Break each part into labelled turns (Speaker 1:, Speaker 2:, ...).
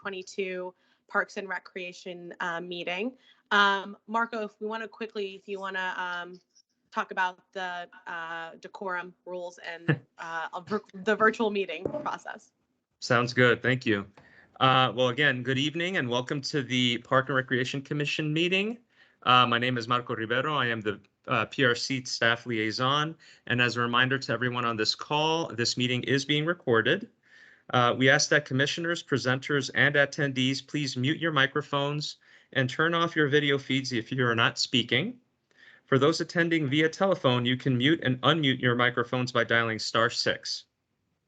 Speaker 1: 2022 Parks and Recreation meeting. Marco, if you want to talk about the decorum rules and the virtual meeting process.
Speaker 2: Sounds good. Thank you. Well, again, good evening and welcome to the Park and Recreation Commission meeting. My name is Marco Rivero. I am the PRC staff liaison. And as a reminder to everyone on this call, this meeting is being recorded. We ask that commissioners, presenters, and attendees please mute your microphones and turn off your video feeds if you are not speaking. For those attending via telephone, you can mute and unmute your microphones by dialing *6.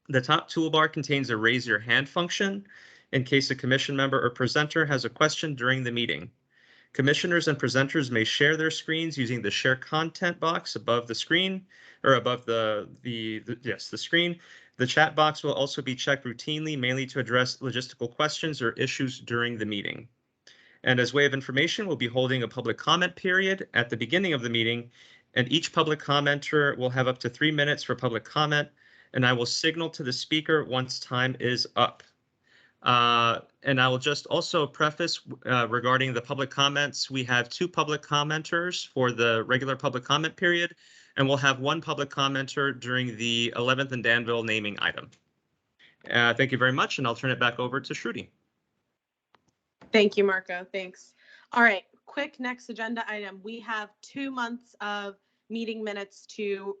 Speaker 2: The top toolbar contains a raise your hand function in case a commission member or presenter has a question during the meeting. Commissioners and presenters may share their screens using the share content box above the screen or above the screen. The chat box will also be checked routinely, mainly to address logistical questions or issues during the meeting. And as way of information, we'll be holding a public comment period at the beginning of the meeting, and each public commenter will have up to 3 minutes for public comment, and I will signal to the speaker once time is up. And I will just also preface regarding the public comments, we have 2 public commenters for the regular public comment period, and we'll have 1 public commenter during the 11th and Danville naming item. Thank you very much, and I'll turn it back over to Shruti.
Speaker 1: Thank you, Marco. Thanks. All right, quick next agenda item. We have 2 months of meeting minutes to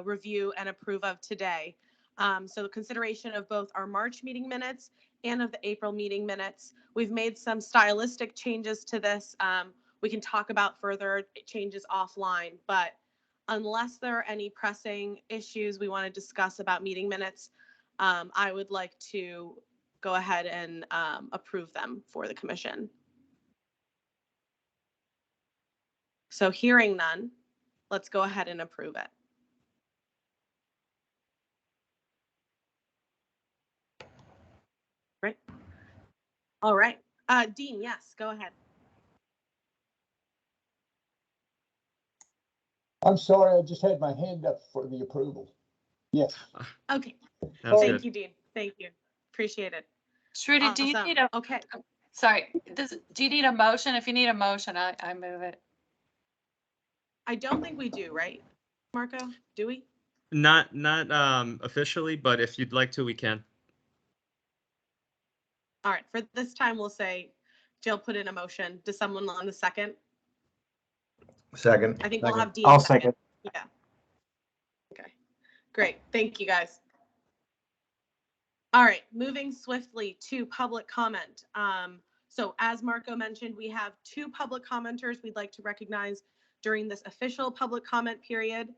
Speaker 1: review and approve of today. So the consideration of both our March meeting minutes and of the April meeting minutes. We've made some stylistic changes to this. We can talk about further changes offline, but unless there are any pressing issues we want to discuss about meeting minutes, I would like to go ahead and approve them for the commission. So hearing none, let's go ahead and approve it. Right. All right. Dean, yes, go ahead.
Speaker 3: I'm sorry, I just had my hand up for the approval. Yes.
Speaker 1: Okay.
Speaker 2: Thank
Speaker 1: you, Dean. Thank you. Appreciate it.
Speaker 4: Shruti, do you need a sorry, do you need a motion? If you need a motion, I move it.
Speaker 1: I don't think we do, right, Marco? Do we?
Speaker 2: Not officially, but if you'd like to, we can.
Speaker 1: All right, for this time, we'll say Jill put in a motion. Does someone want a second?
Speaker 5: Second.
Speaker 1: I think we'll have Dean.
Speaker 5: I'll second.
Speaker 1: Yeah. Okay, great. Thank you, guys. All right, moving swiftly to public comment. So as Marco mentioned, we have 2 public commenters we'd like to recognize during this official public comment period.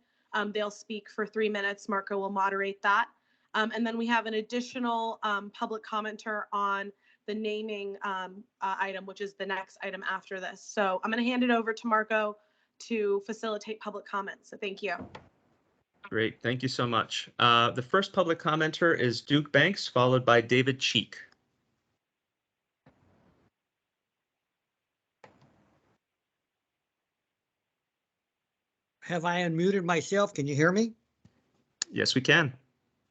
Speaker 1: They'll speak for 3 minutes. Marco will moderate that. And then we have an additional public commenter on the naming item, which is the next item after this. So I'm going to hand it over to Marco to facilitate public comments. So thank you.
Speaker 2: Great. Thank you so much. The first public commenter is Duke Banks, followed by David Cheek.
Speaker 6: Have I unmuted myself? Can you hear me?
Speaker 2: Yes, we can.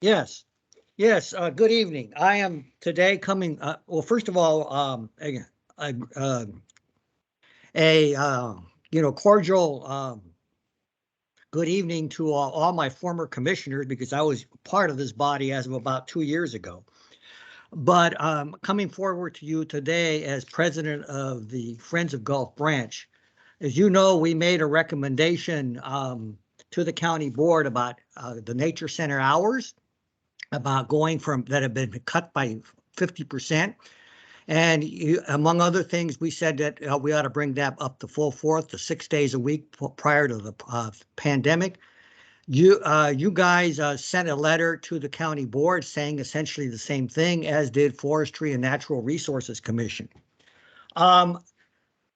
Speaker 6: Yes. Yes. Good evening. I am today coming. Well, first of all, cordial good evening to all my former commissioners, because I was part of this body as of about 2 years ago. But coming forward to you today as president of the Friends of Gulf Branch. As you know, we made a recommendation to the county board about the nature center hours, about going from that have been cut by 50%. And among other things, we said that we ought to bring that up to full force to 6 days a week prior to the pandemic. You guys sent a letter to the county board saying essentially the same thing, as did Forestry and Natural Resources Commission.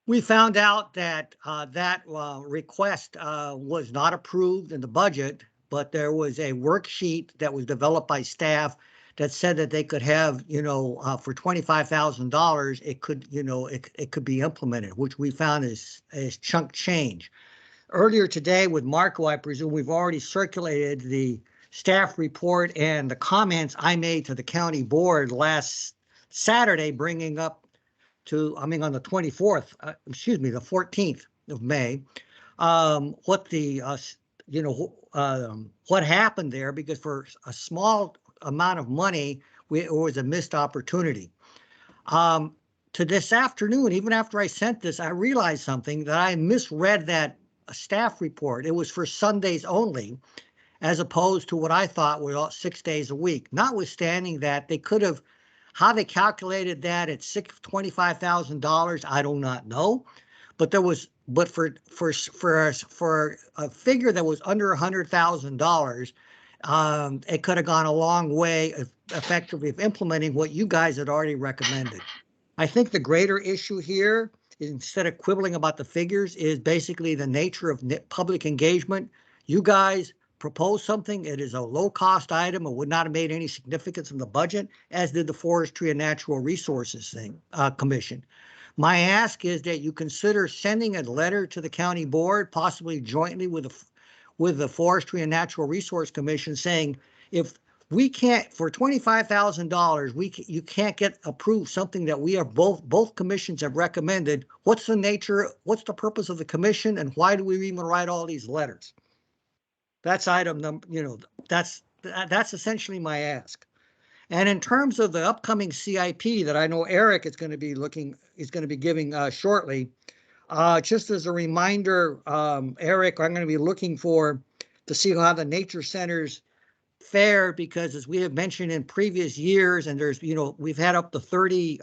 Speaker 6: We found out that that request was not approved in the budget, but there was a worksheet that was developed by staff that said that they could have, for $25,000, it could, it could be implemented, which we found is chunk change. Earlier today with Marco, I presume we've already circulated the staff report and the comments I made to the county board last Saturday, bringing up to, I mean, on the 24th, the 14th of May, what the, what happened there, because for a small amount of money, it was a missed opportunity. To this afternoon, even after I sent this, I realized something, that I misread that staff report. It was for Sundays only, as opposed to what I thought were 6 days a week. Notwithstanding that, they could have, how they calculated that at $25,000, I do not know. But there was, but for a figure that was under $100,000, it could have gone a long way effectively of implementing what you guys had already recommended. I think the greater issue here, instead of quibbling about the figures, is basically the nature of public engagement. You guys proposed something. It is a low-cost item. It would not have made any significance in the budget, as did the Forestry and Natural Resources Commission. My ask is that you consider sending a letter to the county board, possibly jointly with the Forestry and Natural Resource Commission, saying, if we can't, for $25,000, you can't get approved something that we are both commissions have recommended. What's the nature, what's the purpose of the commission, and why do we even write all these letters? That's item number, that's essentially my ask. And in terms of the upcoming CIP that I know Eric is going to be giving shortly, just as a reminder, Eric, I'm going to be looking to see how the nature centers fare, because as we have mentioned in previous years, and there's, we've had up to 30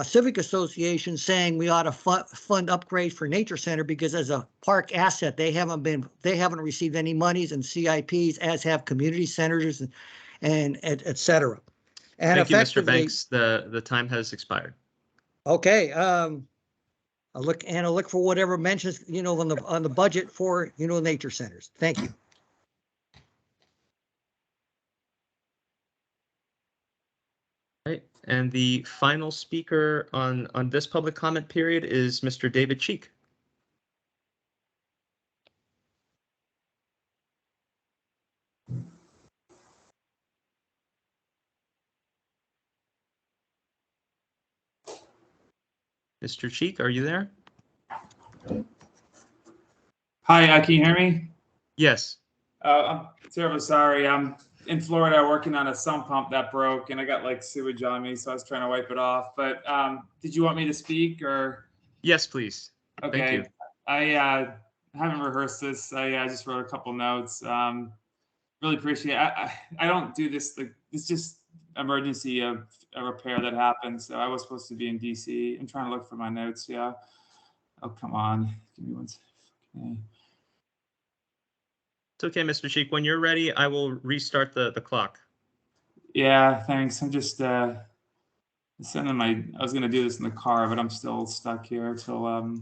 Speaker 6: civic associations saying we ought to fund upgrades for nature center, because as a park asset, they haven't received any monies in CIPs, as have community centers and et cetera. And
Speaker 2: thank you, Mr. Banks. The time has expired.
Speaker 6: Okay. I'll look for whatever mentions, on the budget for, nature centers. Thank you.
Speaker 2: Right. And the final speaker on this public comment period is Mr. David Cheek. Mr. Cheek, are you there?
Speaker 7: Hi, can you hear me?
Speaker 2: Yes.
Speaker 7: I'm terribly sorry. I'm in Florida working on a sump pump that broke, and I got like sewage on me, so I was trying to wipe it off. But did you want me to speak, or?
Speaker 2: Yes, please.
Speaker 7: Okay.
Speaker 2: Thank you.
Speaker 7: I haven't rehearsed this. I just wrote a couple notes. Really appreciate it. I don't do this. It's just emergency of a repair that happened. So I was supposed to be in DC. I'm trying to look for my notes. Yeah. Oh, come on. Give me one second. Okay.
Speaker 2: It's okay, Mr. Cheek. When you're ready, I will restart the clock.
Speaker 7: Yeah, thanks. I'm just sending I was gonna do this in the car, but I'm still stuck here till where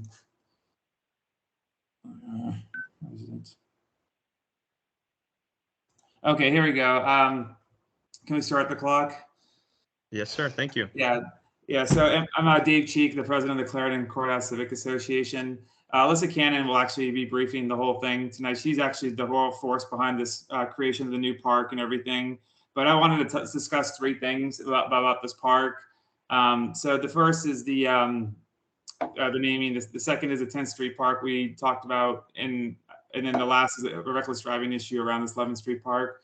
Speaker 7: is it? Okay, here we go. Can we start the clock?
Speaker 2: Yes, sir. Thank you.
Speaker 7: Yeah. So I'm Dave Cheek, the president of the Clarendon Courthouse Civic Association. Alyssa Cannon will actually be briefing the whole thing tonight. She's actually the whole force behind this creation of the new park and everything. But I wanted to discuss three things about this park. So the first is the naming. The second is the 10th Street Park we talked about, and then the last is a reckless driving issue around this 11th Street Park.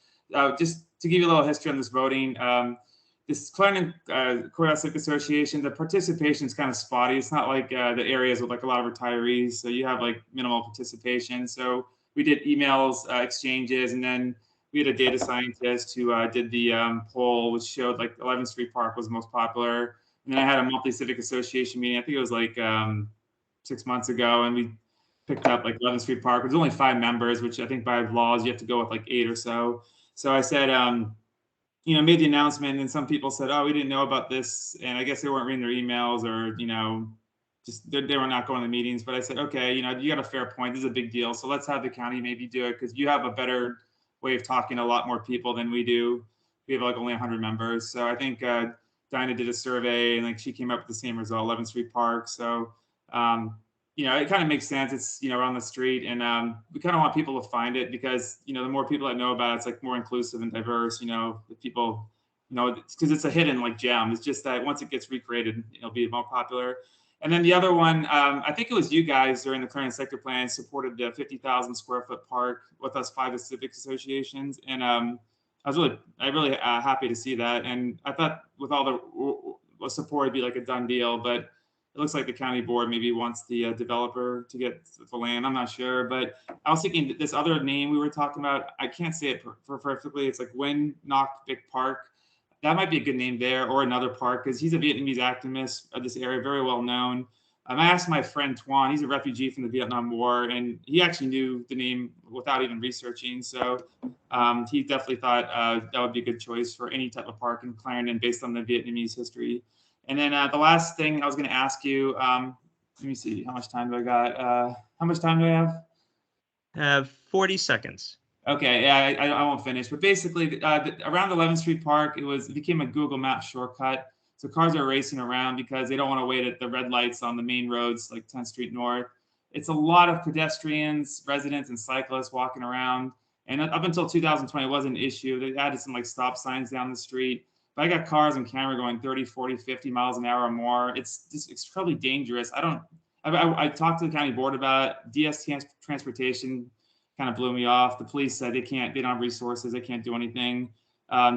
Speaker 7: Just to give you a little history on this voting, this Clarendon Courthouse Civic Association, the participation is kind of spotty. It's not like the areas with like a lot of retirees, so you have like minimal participation. So we did emails exchanges, and then we had a data scientist who did the poll, which showed like 11th Street Park was the most popular. And then I had a monthly civic association meeting. I think it was like 6 months ago, and we picked up like 11th Street Park. There's only 5 members, which I think by laws you have to go with like 8 or so. So I said, made the announcement, and some people said, "Oh, we didn't know about this," and I guess they weren't reading their emails, or just they were not going to meetings. But I said, okay, you got a fair point. This is a big deal, so let's have the county maybe do it, because you have a better way of talking to a lot more people than we do. We have like only 100 members, so I think Dinah did a survey, and like she came up with the same result, 11th Street Park. So it kind of makes sense. It's around the street, and we kind of want people to find it, because the more people that know about it, it's like more inclusive and diverse. The people because it's a hidden like gem. It's just that once it gets recreated, it'll be more popular. And then the other one, I think it was you guys during the Clarendon Sector Plan supported the 50,000 square foot park with us 5 civic associations, and I was really happy to see that. And I thought with all the support, it'd be like a done deal, but it looks like the county board maybe wants the developer to get the land. I'm not sure, but I was thinking that this other name we were talking about, I can't say it perfectly. It's like Nguyen Ngoc Vic Park. That might be a good name there, or another park, because he's a Vietnamese activist of this area, very well known. I asked my friend Tuan, he's a refugee from the Vietnam War, and he actually knew the name without even researching. So he definitely thought that would be a good choice for any type of park in Clarendon based on the Vietnamese history. And then the last thing I was going to ask you, let me see, how much time do I got? How much time do I have?
Speaker 2: Have 40 seconds.
Speaker 7: Okay, yeah, I won't finish, but basically around 11th Street Park, it became a Google Maps shortcut. So cars are racing around because they don't want to wait at the red lights on the main roads like 10th Street North. It's a lot of pedestrians, residents, and cyclists walking around. And up until 2020, it wasn't an issue. They added some like stop signs down the street. But I got cars on camera going 30, 40, 50 miles an hour or more. It's just extremely dangerous. I talked to the county board about it. DS Transportation kind of blew me off. The police said they don't have resources, they can't do anything.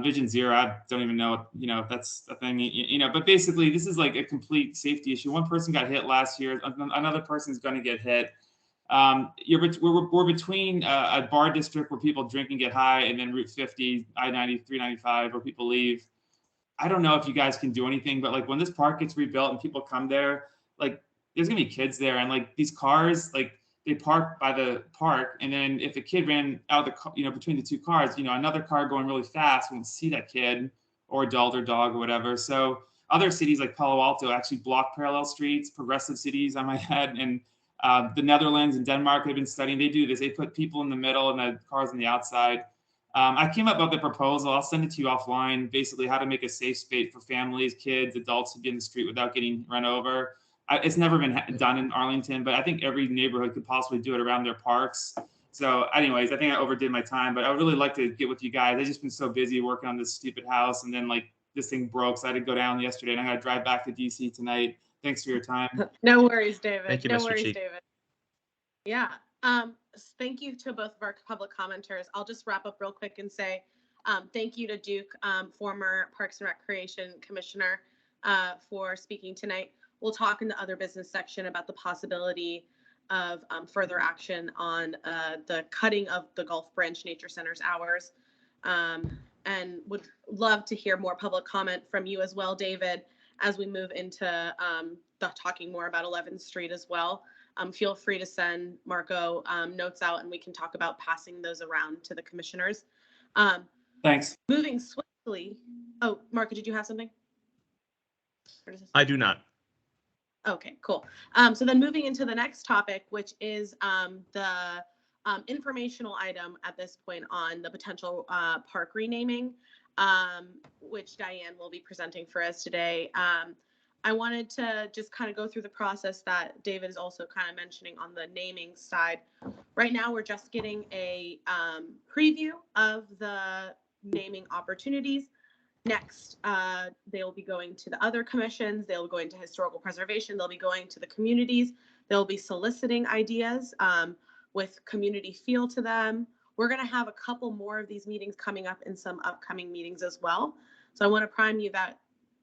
Speaker 7: Vision Zero, I don't even know, if that's a thing, but basically this is like a complete safety issue. One person got hit last year, another person's going to get hit. We're between a bar district where people drink and get high, and then Route 50, I-90, 395, where people leave. I don't know if you guys can do anything, but like when this park gets rebuilt and people come there, like there's gonna be kids there, and like these cars, like they park by the park, and then if a kid ran out of the, between the two cars, another car going really fast won't see that kid or adult or dog or whatever. So other cities like Palo Alto actually block parallel streets, progressive cities, I might add, and the Netherlands and Denmark have been studying. They do this. They put people in the middle and the cars on the outside. I came up with a proposal. I'll send it to you offline. Basically, how to make a safe space for families, kids, adults to be in the street without getting run over. It's never been done in Arlington, but I think every neighborhood could possibly do it around their parks. So anyways, I think I overdid my time, but I would really like to get with you guys. I've just been so busy working on this stupid house, and then like this thing broke, so I had to go down yesterday, and I got to drive back to DC tonight. Thanks for your time.
Speaker 1: No worries, David.
Speaker 2: Thank you,
Speaker 1: no
Speaker 2: Mr.
Speaker 1: worries,
Speaker 2: Cheek.
Speaker 1: David. Yeah. Thank you to both of our public commenters. I'll just wrap up real quick and say thank you to Duke, former Parks and Recreation Commissioner, for speaking tonight. We'll talk in the other business section about the possibility of further action on the cutting of the Gulf Branch Nature Center's hours, and would love to hear more public comment from you as well, David, as we move into talking more about 11th Street as well. Feel free to send Marco notes out, and we can talk about passing those around to the commissioners.
Speaker 7: Thanks.
Speaker 1: Moving swiftly. Oh, Marco, did you have something?
Speaker 2: I do not.
Speaker 1: Okay, cool. So then moving into the next topic, which is the informational item at this point on the potential park renaming, which Diane will be presenting for us today. I wanted to just kind of go through the process that David is also kind of mentioning on the naming side. Right now, we're just getting a preview of the naming opportunities. Next, they'll be going to the other commissions. They'll go into historical preservation. They'll be going to the communities. They'll be soliciting ideas with community feel to them. We're going to have a couple more of these meetings coming up in some upcoming meetings as well. So I want to prime you that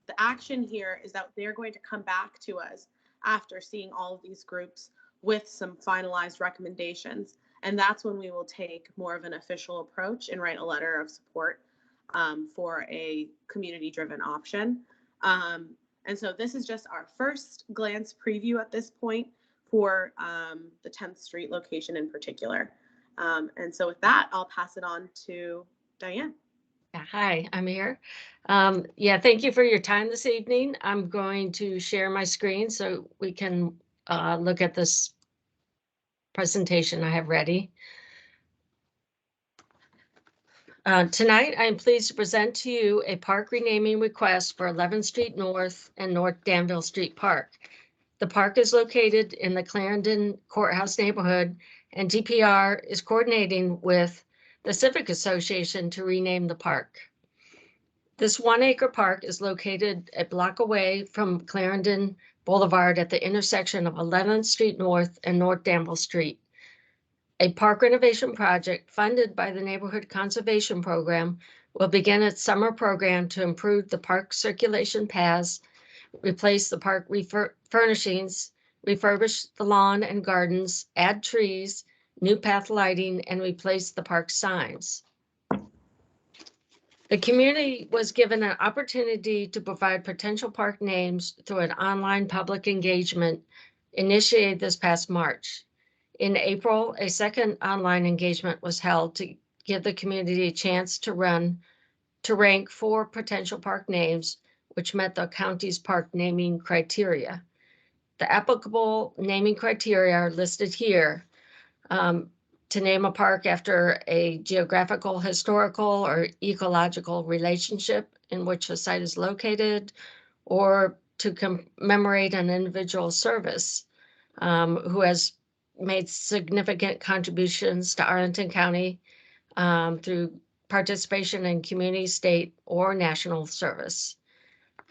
Speaker 1: the action here is that they're going to come back to us after seeing all of these groups with some finalized recommendations. And that's when we will take more of an official approach and write a letter of support for a community-driven option. And so this is just our first glance preview at this point for the 10th Street location in particular. And so with that, I'll pass it on to Diane.
Speaker 8: Hi, I'm here. Thank you for your time this evening. I'm going to share my screen so we can look at this presentation I have ready. Tonight, I am pleased to present to you a park renaming request for 11th Street North and North Danville Street Park. The park is located in the Clarendon Courthouse neighborhood, and DPR is coordinating with the Civic Association to rename the park. This 1-acre park is located a block away from Clarendon Boulevard at the intersection of 11th Street North and North Danville Street. A park renovation project funded by the Neighborhood Conservation Program will begin its summer program to improve the park circulation paths, replace the park furnishings, refurbish the lawn and gardens, add trees, new path lighting, and replace the park signs. The community was given an opportunity to provide potential park names through an online public engagement initiated this past March. In April, a second online engagement was held to give the community a chance to rank 4 potential park names, which met the county's park naming criteria. The applicable naming criteria are listed here. To name a park after a geographical, historical, or ecological relationship in which a site is located, or to commemorate an individual service who has made significant contributions to Arlington County through participation in community, state, or national service.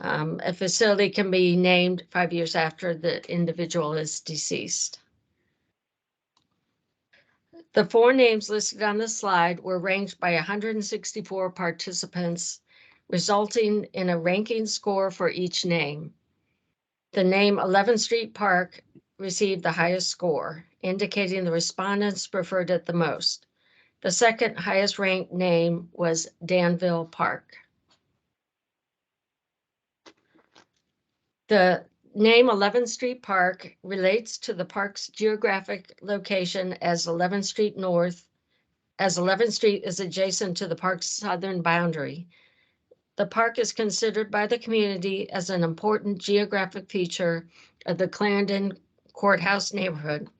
Speaker 8: A facility can be named 5 years after the individual is deceased. The 4 names listed on the slide were ranked by 164 participants, resulting in a ranking score for each name. The name 11th Street Park received the highest score, indicating the respondents preferred it the most. The second highest ranked name was Danville Park. The name 11th Street Park relates to the park's geographic location as 11th Street North, as 11th Street is adjacent to the park's southern boundary. The park is considered by the community as an important geographic feature of the Clarendon Courthouse neighborhood.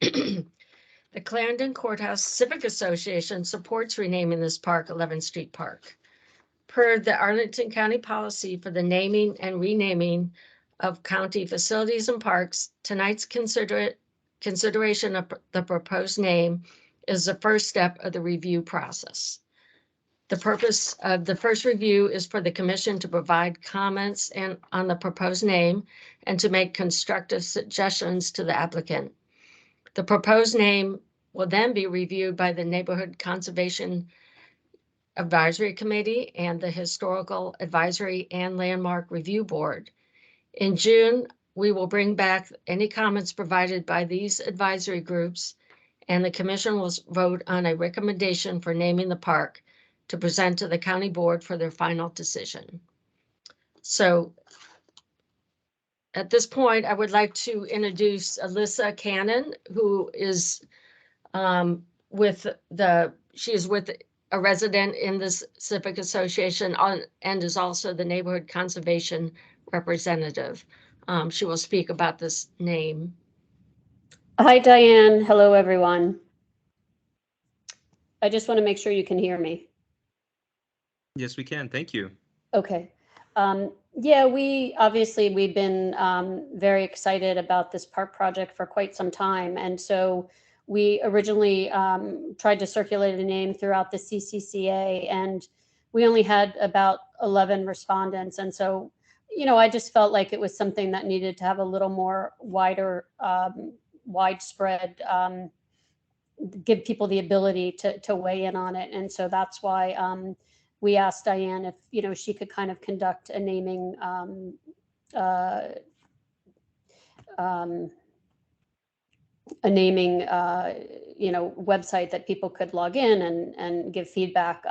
Speaker 8: The Clarendon Courthouse Civic Association supports renaming this park 11th Street Park. Per the Arlington County policy for the naming and renaming of county facilities and parks, tonight's consideration of the proposed name is the first step of the review process. The purpose of the first review is for the commission to provide comments on the proposed name and to make constructive suggestions to the applicant. The proposed name will then be reviewed by the Neighborhood Conservation Advisory Committee and the Historical Advisory and Landmark Review Board. In June, we will bring back any comments provided by these advisory groups, and the commission will vote on a recommendation for naming the park to present to the county board for their final decision. So at this point, I would like to introduce Alyssa Cannon, who is she is with a resident in this civic association and is also the neighborhood conservation representative. She will speak about this name.
Speaker 9: Hi, Diane. Hello, everyone. I just want to make sure you can hear me.
Speaker 2: Yes, we can. Thank you.
Speaker 9: Okay. Yeah, we've been very excited about this park project for quite some time. And so we originally tried to circulate a name throughout the CCCA, and we only had about 11 respondents. And so, you know, I just felt like it was something that needed to have a little more widespread, give people the ability to weigh in on it. And so that's why we asked Diane if, you know, she could kind of conduct a naming you know, website that people could log in and give feedback.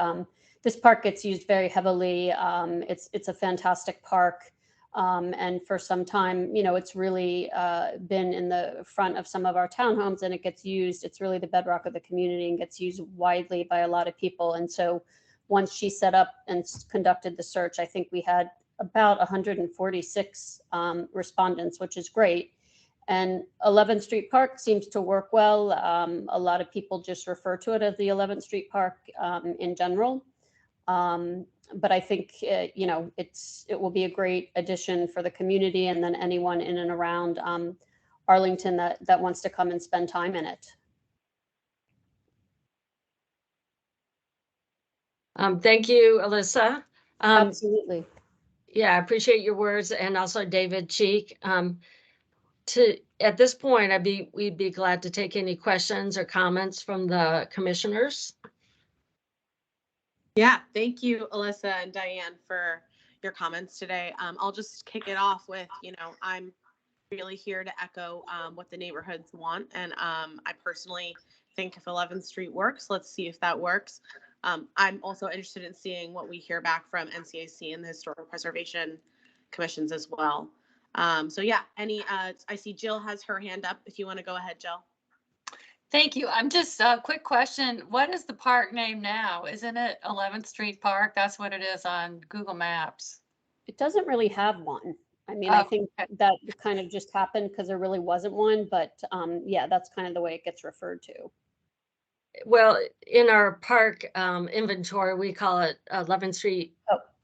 Speaker 9: This park gets used very heavily. It's a fantastic park. And for some time, you know, it's really been in the front of some of our townhomes, and it gets used. It's really the bedrock of the community and gets used widely by a lot of people. And so once she set up and conducted the search, I think we had about 146 respondents, which is great. And 11th Street Park seems to work well. A lot of people just refer to it as the 11th Street Park in general. But I think, you know, it will be a great addition for the community, and then anyone in and around Arlington that wants to come and spend time in it.
Speaker 8: Thank you, Alyssa.
Speaker 9: Absolutely.
Speaker 8: Yeah, I appreciate your words, and also David Cheek. At this point, we'd be glad to take any questions or comments from the commissioners.
Speaker 1: Yeah, thank you, Alyssa and Diane, for your comments today. I'll just kick it off with, I'm really here to echo what the neighborhoods want. And I personally think if 11th Street works, let's see if that works. I'm also interested in seeing what we hear back from NCAC and the Historical Preservation Commissions as well. So yeah, I see Jill has her hand up. If you want to go ahead, Jill.
Speaker 4: Thank you. I'm just a quick question. What is the park name now? Isn't it 11th Street Park? That's what it is on Google Maps.
Speaker 9: It doesn't really have one. I mean, I think that kind of just happened because there really wasn't one, but yeah, that's kind of the way it gets referred to.
Speaker 8: Well, in our park inventory, we call it 11th Street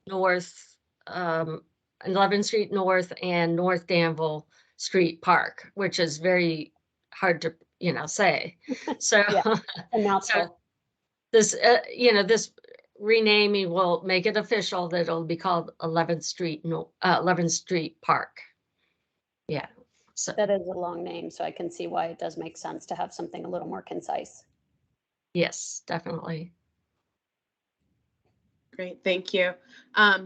Speaker 8: North, 11th Street North and North Danville Street Park, which is very hard to, say. So,
Speaker 9: So
Speaker 8: this, this renaming will make it official that it'll be called 11th Street Park. Yeah. So
Speaker 9: that is a long name, so I can see why it does make sense to have something a little more concise.
Speaker 8: Yes, definitely.
Speaker 1: Great, thank you.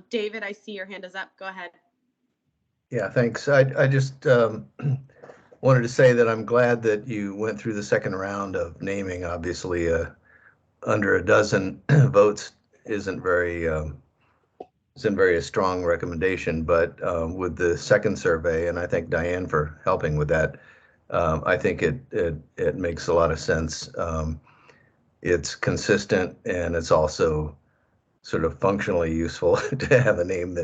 Speaker 1: David, I see your hand is up. Go ahead.
Speaker 5: Yeah, thanks. I just wanted to say that I'm glad that you went through the second round of naming. Obviously, under a dozen votes isn't very a strong recommendation, but with the second survey, and I thank Diane for helping with that, I think it makes a lot of sense. It's consistent, and it's also sort of functionally useful to have a name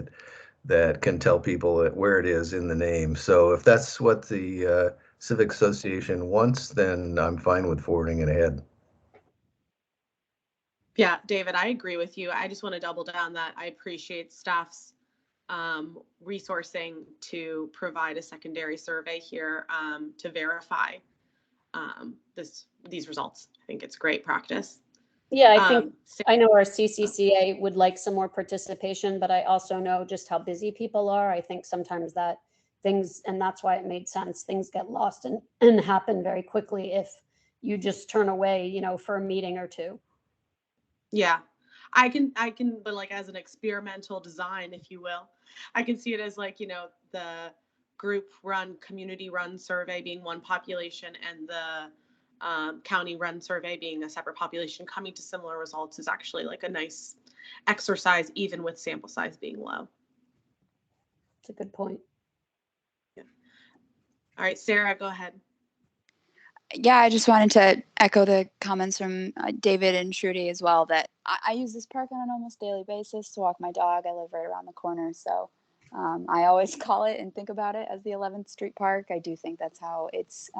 Speaker 5: that can tell people where it is in the name. So if that's what the Civic Association wants, then I'm fine with forwarding it ahead.
Speaker 1: Yeah, David, I agree with you. I just want to double down that I appreciate staff's resourcing to provide a secondary survey here to verify these results. I think it's great practice.
Speaker 9: Yeah, I know our CCCA would like some more participation, but I also know just how busy people are. I think sometimes that and that's why it made sense, things get lost and happen very quickly if you just turn away, for a meeting or two.
Speaker 1: Yeah, I can, but like as an experimental design, if you will, I can see it as like, the group run, community run survey being one population and the county run survey being a separate population coming to similar results is actually like a nice exercise, even with sample size being low.
Speaker 9: That's a good point.
Speaker 1: Yeah. All right, Sarah, go ahead.
Speaker 10: Yeah, I just wanted to echo the comments from David and Trudy as well, that I use this park on an almost daily basis to walk my dog. I live right around the corner, so I always call it and think about it as the 11th Street Park. I do think that's how it's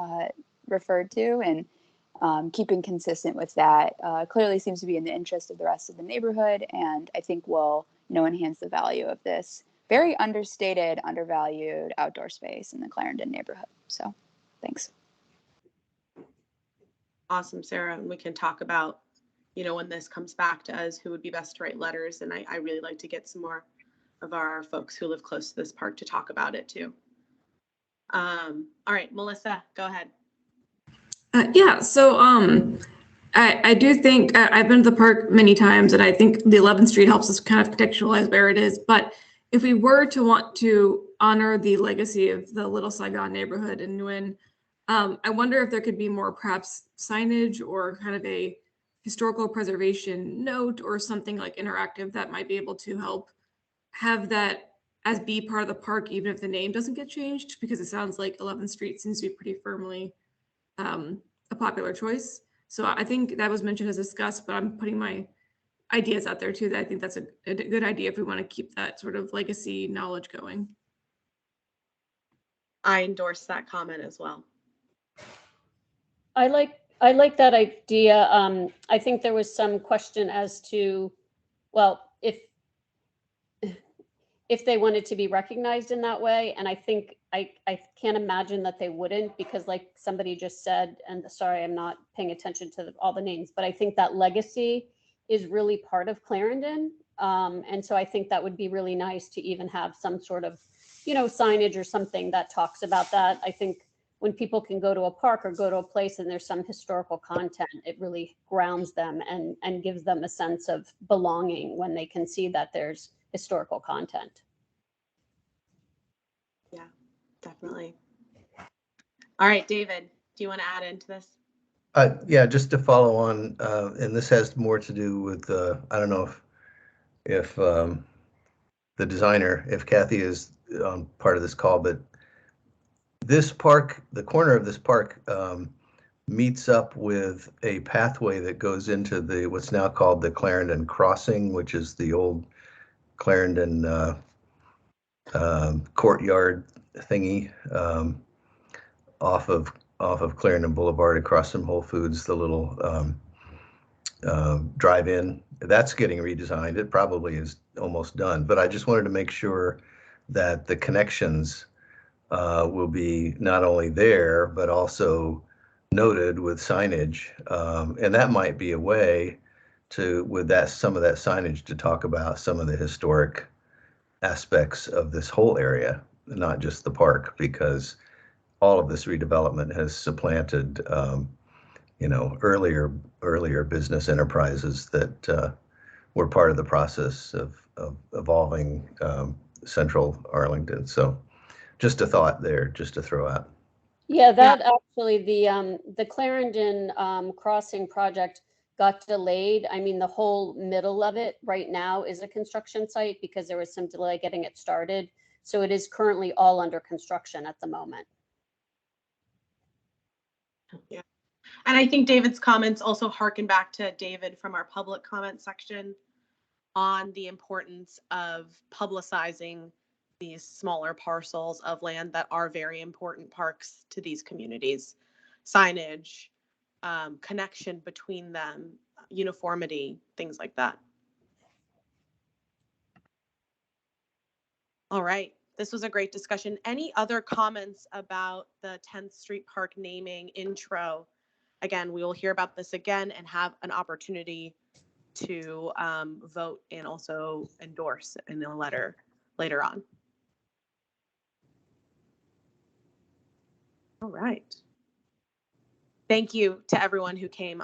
Speaker 10: referred to, and keeping consistent with that clearly seems to be in the interest of the rest of the neighborhood, and I think will enhance the value of this very understated, undervalued outdoor space in the Clarendon neighborhood. So thanks.
Speaker 1: Awesome, Sarah. And we can talk about, when this comes back to us, who would be best to write letters. And I really like to get some more of our folks who live close to this park to talk about it too. All right, Melissa, go ahead.
Speaker 11: Yeah, so I do think I've been to the park many times, and I think the 11th Street helps us kind of contextualize where it is. But if we were to want to honor the legacy of the Little Saigon neighborhood in Nguyen, I wonder if there could be more perhaps signage or kind of a historical preservation note or something like interactive that might be able to help have that as be part of the park, even if the name doesn't get changed, because it sounds like 11th Street seems to be pretty firmly a popular choice. So I think that was mentioned as discussed, but I'm putting my ideas out there too, that I think that's a good idea if we want to keep that sort of legacy knowledge going.
Speaker 1: I endorse that comment as well.
Speaker 9: I like that idea. I think there was some question as to, well, if they wanted to be recognized in that way. And I think I can't imagine that they wouldn't, because like somebody just said, and sorry, I'm not paying attention to all the names, but I think that legacy is really part of Clarendon. And so I think that would be really nice to even have some sort of, signage or something that talks about that. I think when people can go to a park or go to a place and there's some historical content, it really grounds them and gives them a sense of belonging when they can see that there's historical content.
Speaker 1: Yeah, definitely. All right, David, do you want to add into this?
Speaker 5: Yeah, just to follow on, and this has more to do with, I don't know if the designer, if Kathy is on part of this call, but this park, the corner of this park, meets up with a pathway that goes into what's now called the Clarendon Crossing, which is the old Clarendon courtyard thingy, off of Clarendon Boulevard across from Whole Foods, the little drive-in. That's getting redesigned. It probably is almost done, but I just wanted to make sure that the connections will be not only there, but also noted with signage. And that might be a way to, with that, some of that signage, to talk about some of the historic aspects of this whole area, not just the park, because all of this redevelopment has supplanted, earlier business enterprises that were part of the process of evolving central Arlington. So just a thought there, just to throw out.
Speaker 9: Yeah, that actually, the Clarendon Crossing project got delayed. I mean, the whole middle of it right now is a construction site because there was some delay getting it started. So it is currently all under construction at the moment.
Speaker 1: Yeah. And I think David's comments also harken back to David from our public comment section on the importance of publicizing these smaller parcels of land that are very important parks to these communities. Signage, connection between them, uniformity, things like that. All right, this was a great discussion. Any other comments about the 10th Street Park naming intro? Again, we will hear about this again and have an opportunity to vote and also endorse in a letter later on. All right. Thank you to everyone who came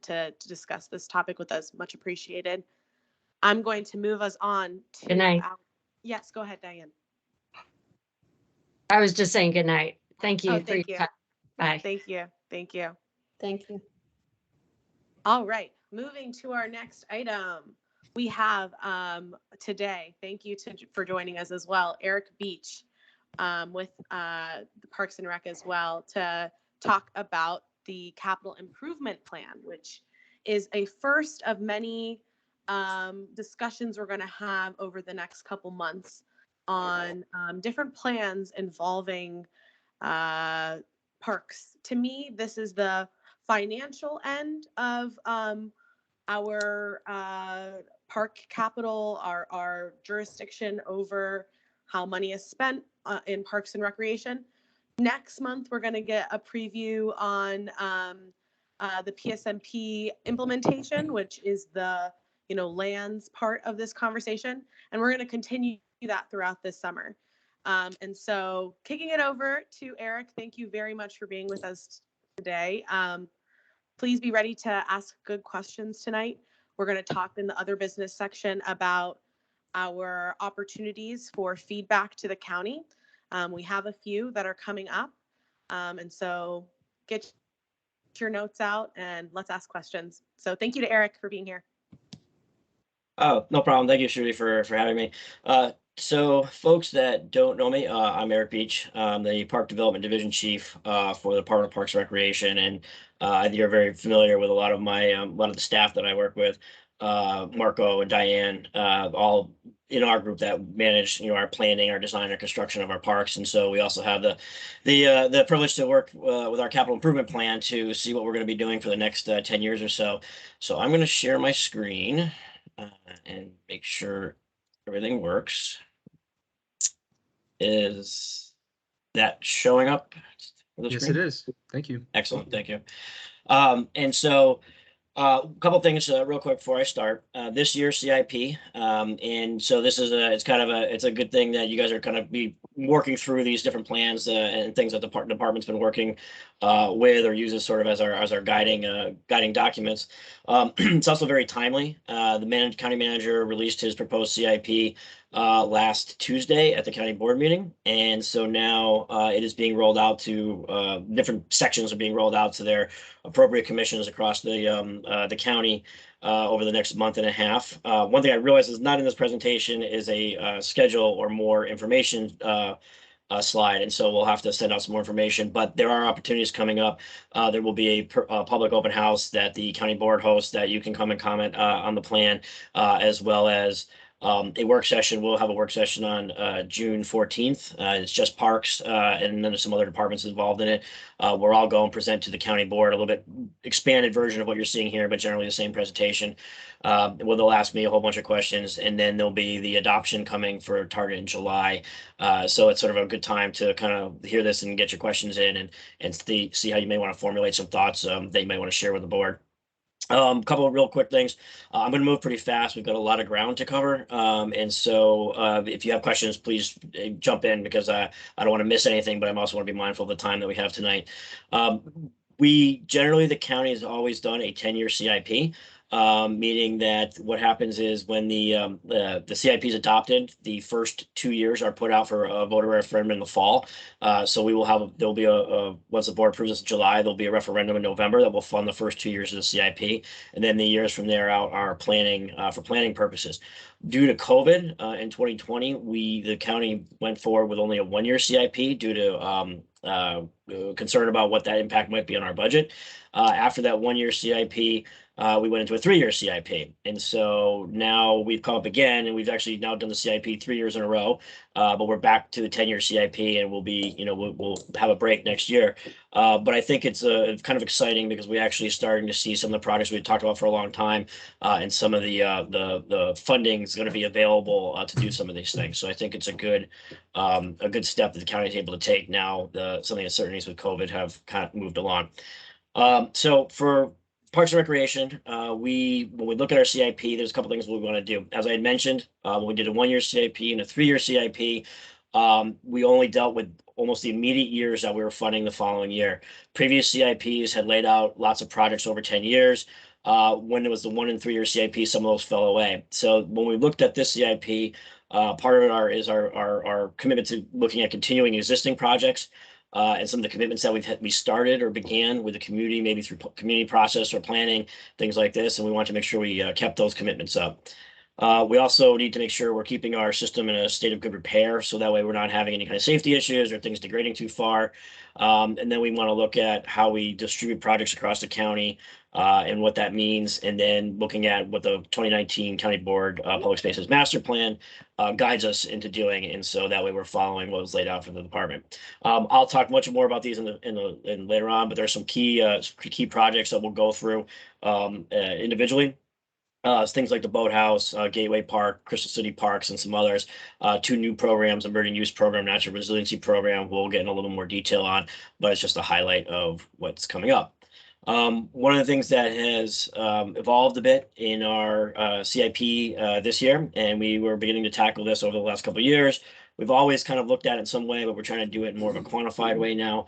Speaker 1: to discuss this topic with us. Much appreciated. I'm going to move us on to.
Speaker 8: Good night.
Speaker 1: Yes, go ahead, Diane.
Speaker 8: I was just saying good night. Thank you.
Speaker 1: Oh, thank you.
Speaker 8: Time. Bye.
Speaker 1: Thank you. Thank you.
Speaker 9: Thank you.
Speaker 1: All right, moving to our next item. We have today, thank you for joining us as well, Eric Beach with the Parks and Rec as well, to talk about the capital improvement plan, which is a first of many discussions we're going to have over the next couple months on different plans involving parks. To me, this is the financial end of our park capital, our jurisdiction over how money is spent in parks and recreation. Next month, we're going to get a preview on the PSMP implementation, which is the lands part of this conversation, and we're going to continue that throughout this summer. And so, kicking it over to Eric, thank you very much for being with us today. Please be ready to ask good questions tonight. We're going to talk in the other business section about our opportunities for feedback to the county. We have a few that are coming up. And so get your notes out and let's ask questions. So thank you to Eric for being here.
Speaker 12: Oh, no problem. Thank you, Shruti, for having me. So folks that don't know me, I'm Eric Beach. I'm the Park Development Division Chief for the Department of Parks and Recreation. And I think you're very familiar with a lot of the staff that I work with, Marco and Diane, all in our group that manage, our planning, our design, our construction of our parks. And so we also have the privilege to work with our capital improvement plan to see what we're going to be doing for the next 10 years or so. So I'm going to share my screen and make sure everything works. Is that showing up?
Speaker 2: Yes, it is. Thank you.
Speaker 12: Excellent. Thank you. And so A couple things real quick before I start. This year's CIP, and so this is it's kind of it's a good thing that you guys are kind of be working through these different plans and things that the department's been working with or uses sort of as our guiding documents. It's also very timely. The county manager released his proposed CIP last Tuesday at the county board meeting, and so now it is being rolled out to different sections are being rolled out to their appropriate commissions across the county over the next month and a half. One thing I realized is not in this presentation is a schedule or more information slide, and so we'll have to send out some more information. But there are opportunities coming up. There will be a public open house that the county board hosts that you can come and comment on the plan, as well as a work session. We'll have a work session on June 14th. It's just parks, and then there's some other departments involved in it. We're all going to present to the county board a little bit expanded version of what you're seeing here, but generally the same presentation. Well, they'll ask me a whole bunch of questions, and then there'll be the adoption coming for Target in July. So it's sort of a good time to kind of hear this and get your questions in and see how you may want to formulate some thoughts that you may want to share with the board. Couple of real quick things. I'm going to move pretty fast. We've got a lot of ground to cover. And so if you have questions, please jump in because I don't want to miss anything, but I also want to be mindful of the time that we have tonight. The county has always done a 10-year CIP. Meaning that what happens is when the CIP is adopted, the first 2 years are put out for a voter referendum in the fall. So there'll be once the board approves this in July, there'll be a referendum in November that will fund the first 2 years of the CIP. And then the years from there out are planning for planning purposes. Due to COVID in 2020, the county went forward with only a 1-year CIP due to concern about what that impact might be on our budget. After that 1-year CIP, we went into a 3-year CIP. And so now we've come up again, and we've actually now done the CIP 3 years in a row, but we're back to the 10-year CIP, and we'll have a break next year. But I think it's kind of exciting because we actually starting to see some of the projects we've talked about for a long time, and some of the funding is going to be available to do some of these things. So I think it's a good step that the county is able to take now. Some of the uncertainties with COVID have kind of moved along. So for Parks and Recreation, when we look at our CIP, there's a couple things we want to do. As I had mentioned, when we did a 1-year CIP and a 3-year CIP, we only dealt with almost the immediate years that we were funding the following year. Previous CIPs had laid out lots of projects over 10 years. When it was the 1 and 3-year CIP, some of those fell away. So when we looked at this CIP, part of it is our commitment to looking at continuing existing projects. And some of the commitments that we started or began with the community, maybe through community process or planning, things like this. And we want to make sure we kept those commitments up. We also need to make sure we're keeping our system in a state of good repair. So that way we're not having any kind of safety issues or things degrading too far. And then we want to look at how we distribute projects across the county and what that means. And then looking at what the 2019 County Board Public Spaces Master Plan guides us into doing. And so that way we're following what was laid out for the department. I'll talk much more about these in later on, but there's some key projects that we'll go through individually. Things like the Boathouse, Gateway Park, Crystal City Parks, and some others. 2 new programs, Emerging Use Program, Natural Resiliency Program, we'll get in a little more detail on, but it's just a highlight of what's coming up. One of the things that has evolved a bit in our CIP this year, and we were beginning to tackle this over the last couple of years, we've always kind of looked at it in some way, but we're trying to do it in more of a quantified way now,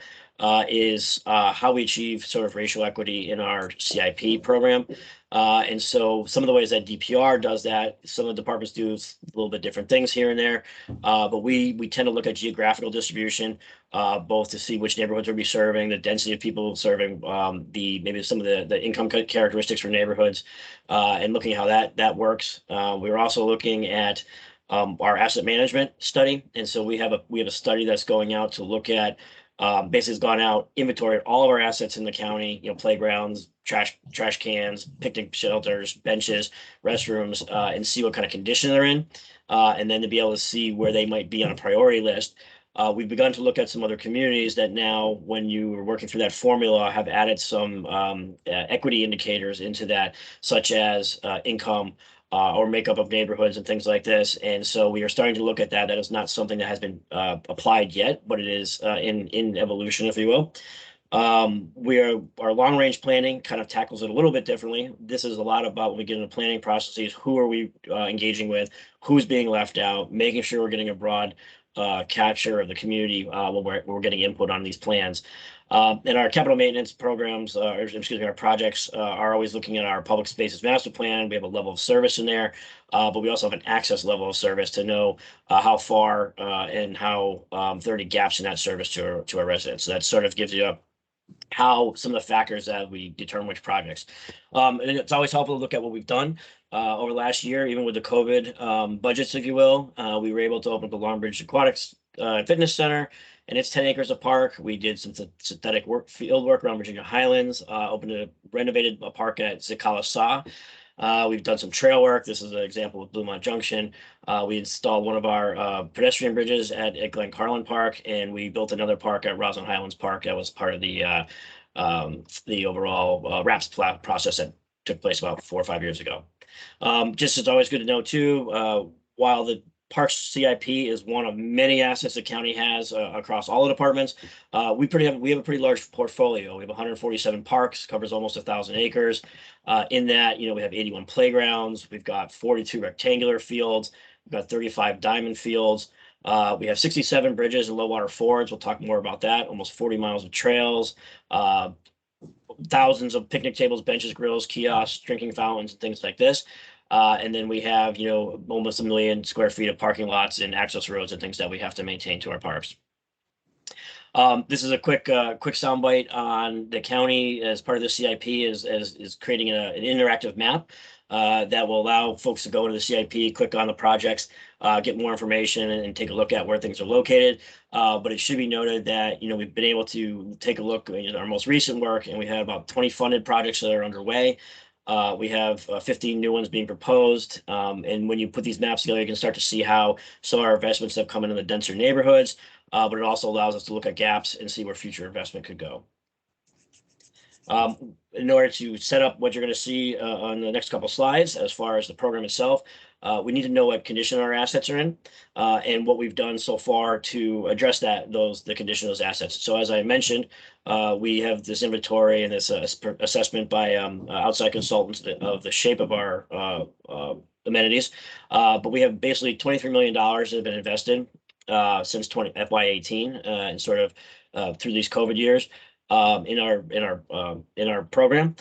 Speaker 12: is how we achieve sort of racial equity in our CIP program. And so some of the ways that DPR does that, some of the departments do a little bit different things here and there. But we tend to look at geographical distribution, both to see which neighborhoods we'll be serving, the density of people serving, maybe some of the income characteristics for neighborhoods, and looking at how that works. We're also looking at our asset management study. And so we have a study that's going out to look at basically has gone out, inventoried all of our assets in the county, playgrounds, trash cans, picnic shelters, benches, restrooms, and see what kind of condition they're in. And then to be able to see where they might be on a priority list. We've begun to look at some other communities that now, when you are working through that formula, have added some equity indicators into that, such as income, or makeup of neighborhoods and things like this. And so we are starting to look at that. That is not something that has been applied yet, but it is in evolution, if you will. Our long range planning kind of tackles it a little bit differently. This is a lot about when we get into planning processes, who are we engaging with, who's being left out, making sure we're getting a broad capture of the community when we're getting input on these plans. And our capital maintenance programs, our projects are always looking at our public spaces master plan. We have a level of service in there, but we also have an access level of service to know how far and how if there are any gaps in that service to our residents. So that sort of gives you how some of the factors that we determine which projects. And it's always helpful to look at what we've done over the last year, even with the COVID budgets, if you will. We were able to open up the Longbridge Aquatics Fitness Center, and it's 10 acres of park. We did some synthetic field work around Virginia Highlands, renovated a park at Zicala Sa. We've done some trail work. This is an example of Bluemont Junction. We installed one of our pedestrian bridges at Glen Carlin Park, and we built another park at Roslyn Highlands Park. That was part of the overall RAPS process that took place about 4 or 5 years ago. Just it's always good to know too, while the Parks CIP is one of many assets the county has across all the departments. We have a pretty large portfolio. We have 147 parks, covers almost 1,000 acres. In that, we have 81 playgrounds. We've got 42 rectangular fields. We've got 35 diamond fields. We have 67 bridges and low water fords. We'll talk more about that. Almost 40 miles of trails. Thousands of picnic tables, benches, grills, kiosks, drinking fountains, and things like this. And then we have, almost 1 million square feet of parking lots and access roads and things that we have to maintain to our parks. This is a quick soundbite on the county as part of the CIP is creating an interactive map that will allow folks to go into the CIP, click on the projects, get more information and take a look at where things are located. But it should be noted that, we've been able to take a look at our most recent work, and we have about 20 funded projects that are underway. We have 15 new ones being proposed. And when you put these maps together, you can start to see how some of our investments have come into the denser neighborhoods, but it also allows us to look at gaps and see where future investment could go. In order to set up what you're going to see on the next couple slides, as far as the program itself, we need to know what condition our assets are in and what we've done so far to address the condition of those assets. So as I mentioned, we have this inventory and this assessment by outside consultants of the shape of our amenities. But we have basically $23 million that have been invested since FY18 and sort of through these COVID years. In our program,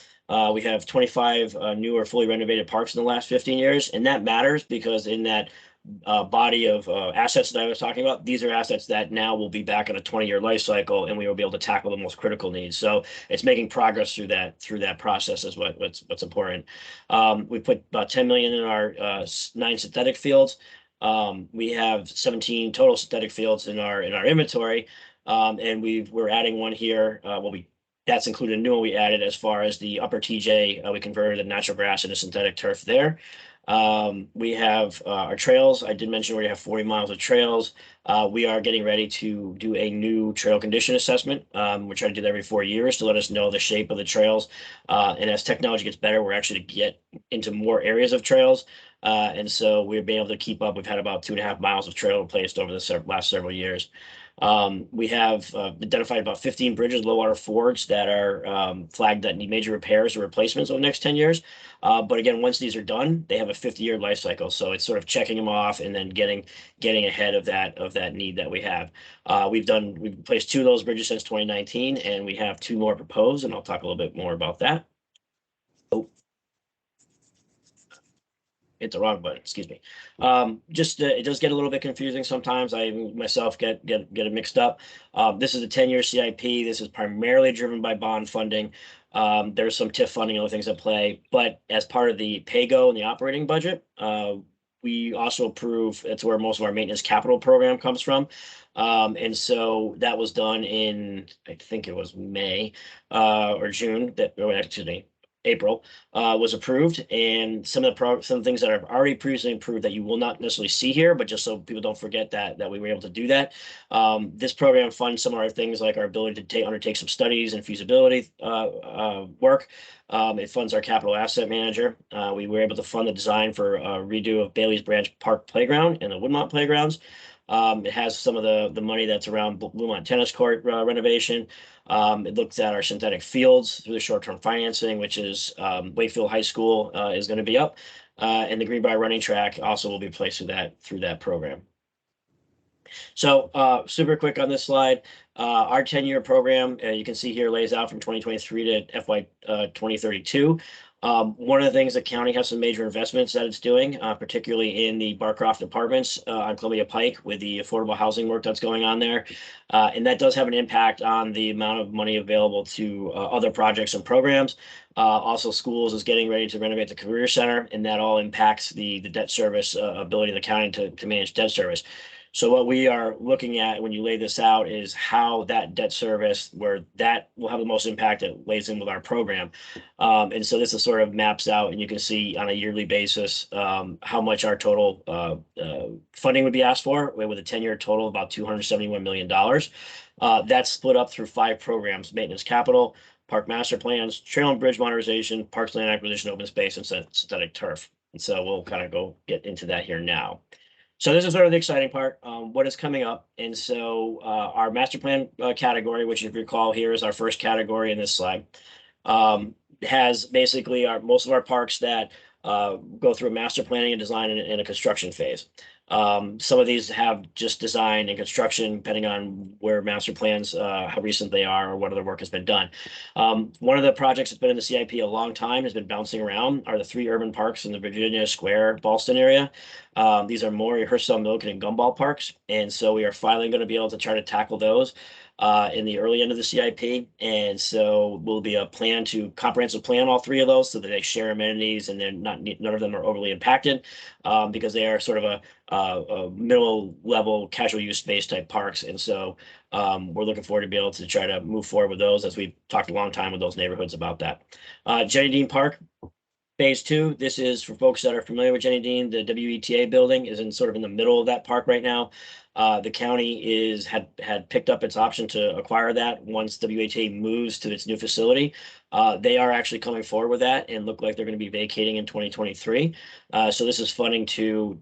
Speaker 12: we have 25 new or fully renovated parks in the last 15 years, and that matters because in that body of assets that I was talking about, these are assets that now will be back in a 20-year life cycle, and we will be able to tackle the most critical needs. So it's making progress through that process is what's important. We put about 10 million in our 9 synthetic fields. We have 17 total synthetic fields in our inventory. And we're adding one here. That's included a new one we added as far as the upper TJ. We converted the natural grass into synthetic turf there. We have our trails. I did mention we have 40 miles of trails. We are getting ready to do a new trail condition assessment. We're trying to do that every 4 years to let us know the shape of the trails. And as technology gets better, we're actually to get into more areas of trails. And so we've been able to keep up. We've had about 2.5 miles of trail replaced over the last several years. We have identified about 15 bridges, low water fords that are flagged that need major repairs or replacements over the next 10 years. But again, once these are done, they have a 50-year life cycle. So it's sort of checking them off and then getting ahead of that need that we have. We've replaced 2 of those bridges since 2019, and we have 2 more proposed, and I'll talk a little bit more about that. Hit the wrong button, excuse me. It does get a little bit confusing sometimes. I myself get it mixed up. This is a 10-year CIP. This is primarily driven by bond funding. There's some TIF funding and other things at play, but as part of the PAYGO and the operating budget, we also approve, that's where most of our maintenance capital program comes from. And so that was done in, I think it was May or June, April was approved, and some of the things that are already previously approved that you will not necessarily see here, but just so people don't forget that we were able to do that. This program funds some of our things like our ability to undertake some studies and feasibility work. It funds our capital asset manager. We were able to fund the design for a redo of Bailey's Branch Park Playground and the Woodmont Playgrounds. It has some of the money that's around Bluemont Tennis Court renovation. It looks at our synthetic fields through the short-term financing, which is Wakefield High School is going to be up. And the Greenbrier running track also will be placed through that program. So super quick on this slide, our 10-year program, you can see here lays out from 2023 to FY 2032. One of the things the county has some major investments that it's doing, particularly in the Barcroft Apartments on Columbia Pike with the affordable housing work that's going on there. And that does have an impact on the amount of money available to other projects and programs. Also, schools is getting ready to renovate the Career Center, and that all impacts the debt service ability of the county to manage debt service. So what we are looking at when you lay this out is how that debt service, where that will have the most impact, it lays in with our program. And so this is sort of maps out, and you can see on a yearly basis how much our total funding would be asked for, with a 10-year total of about $271 million. That's split up through 5 programs: maintenance capital, park master plans, trail and bridge modernization, parks land acquisition, open space, and synthetic turf. And so we'll kind of get into that here now. So this is sort of the exciting part, what is coming up. And so our master plan category, which if you recall here is our first category in this slide, has basically most of our parks that go through a master planning and design and a construction phase. Some of these have just design and construction, depending on where master plans, how recent they are, or what other work has been done. One of the projects that's been in the CIP a long time, has been bouncing around, are the 3 urban parks in the Virginia Square, Ballston area. These are Maury, Herstal, Milken, and Gumball parks. And so we are finally going to be able to try to tackle those in the early end of the CIP. And so will be a comprehensive plan all 3 of those so that they share amenities and then none of them are overly impacted because they are sort of a middle level casual use space type parks. And so we're looking forward to be able to try to move forward with those, as we've talked a long time with those neighborhoods about that. Jenny Dean Park, Phase 2, this is for folks that are familiar with Jenny Dean. The WETA building is in the middle of that park right now. The county had picked up its option to acquire that once WETA moves to its new facility. They are actually coming forward with that and look like they're going to be vacating in 2023. So this is funding to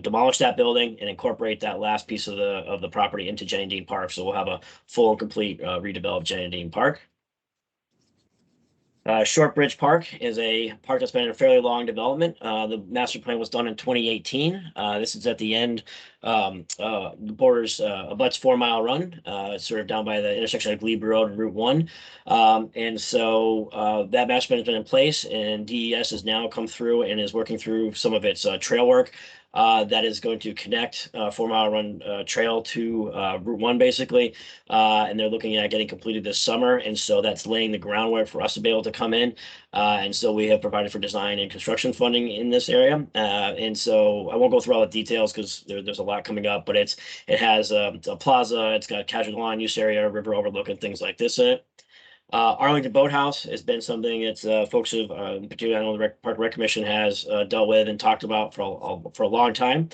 Speaker 12: demolish that building and incorporate that last piece of the property into Jenny Dean Park. So we'll have a full and complete redeveloped Jenny Dean Park. Short Bridge Park is a park that's been in a fairly long development. The master plan was done in 2018. This is at the end, the borders abuts 4 Mile Run, sort of down by the intersection of Glebe Road and Route 1. And so that master plan has been in place, and DES has now come through and is working through some of its trail work. That is going to connect 4 Mile Run Trail to Route 1, basically. And they're looking at getting completed this summer. And so that's laying the groundwork for us to be able to come in. And so we have provided for design and construction funding in this area. And so I won't go through all the details because there's a lot coming up, but it has a plaza, it's got a casual lawn use area, river overlook, and things like this in it. Arlington Boathouse has been something that folks have, particularly I know the Park Rec Commission has dealt with and talked about for a long time.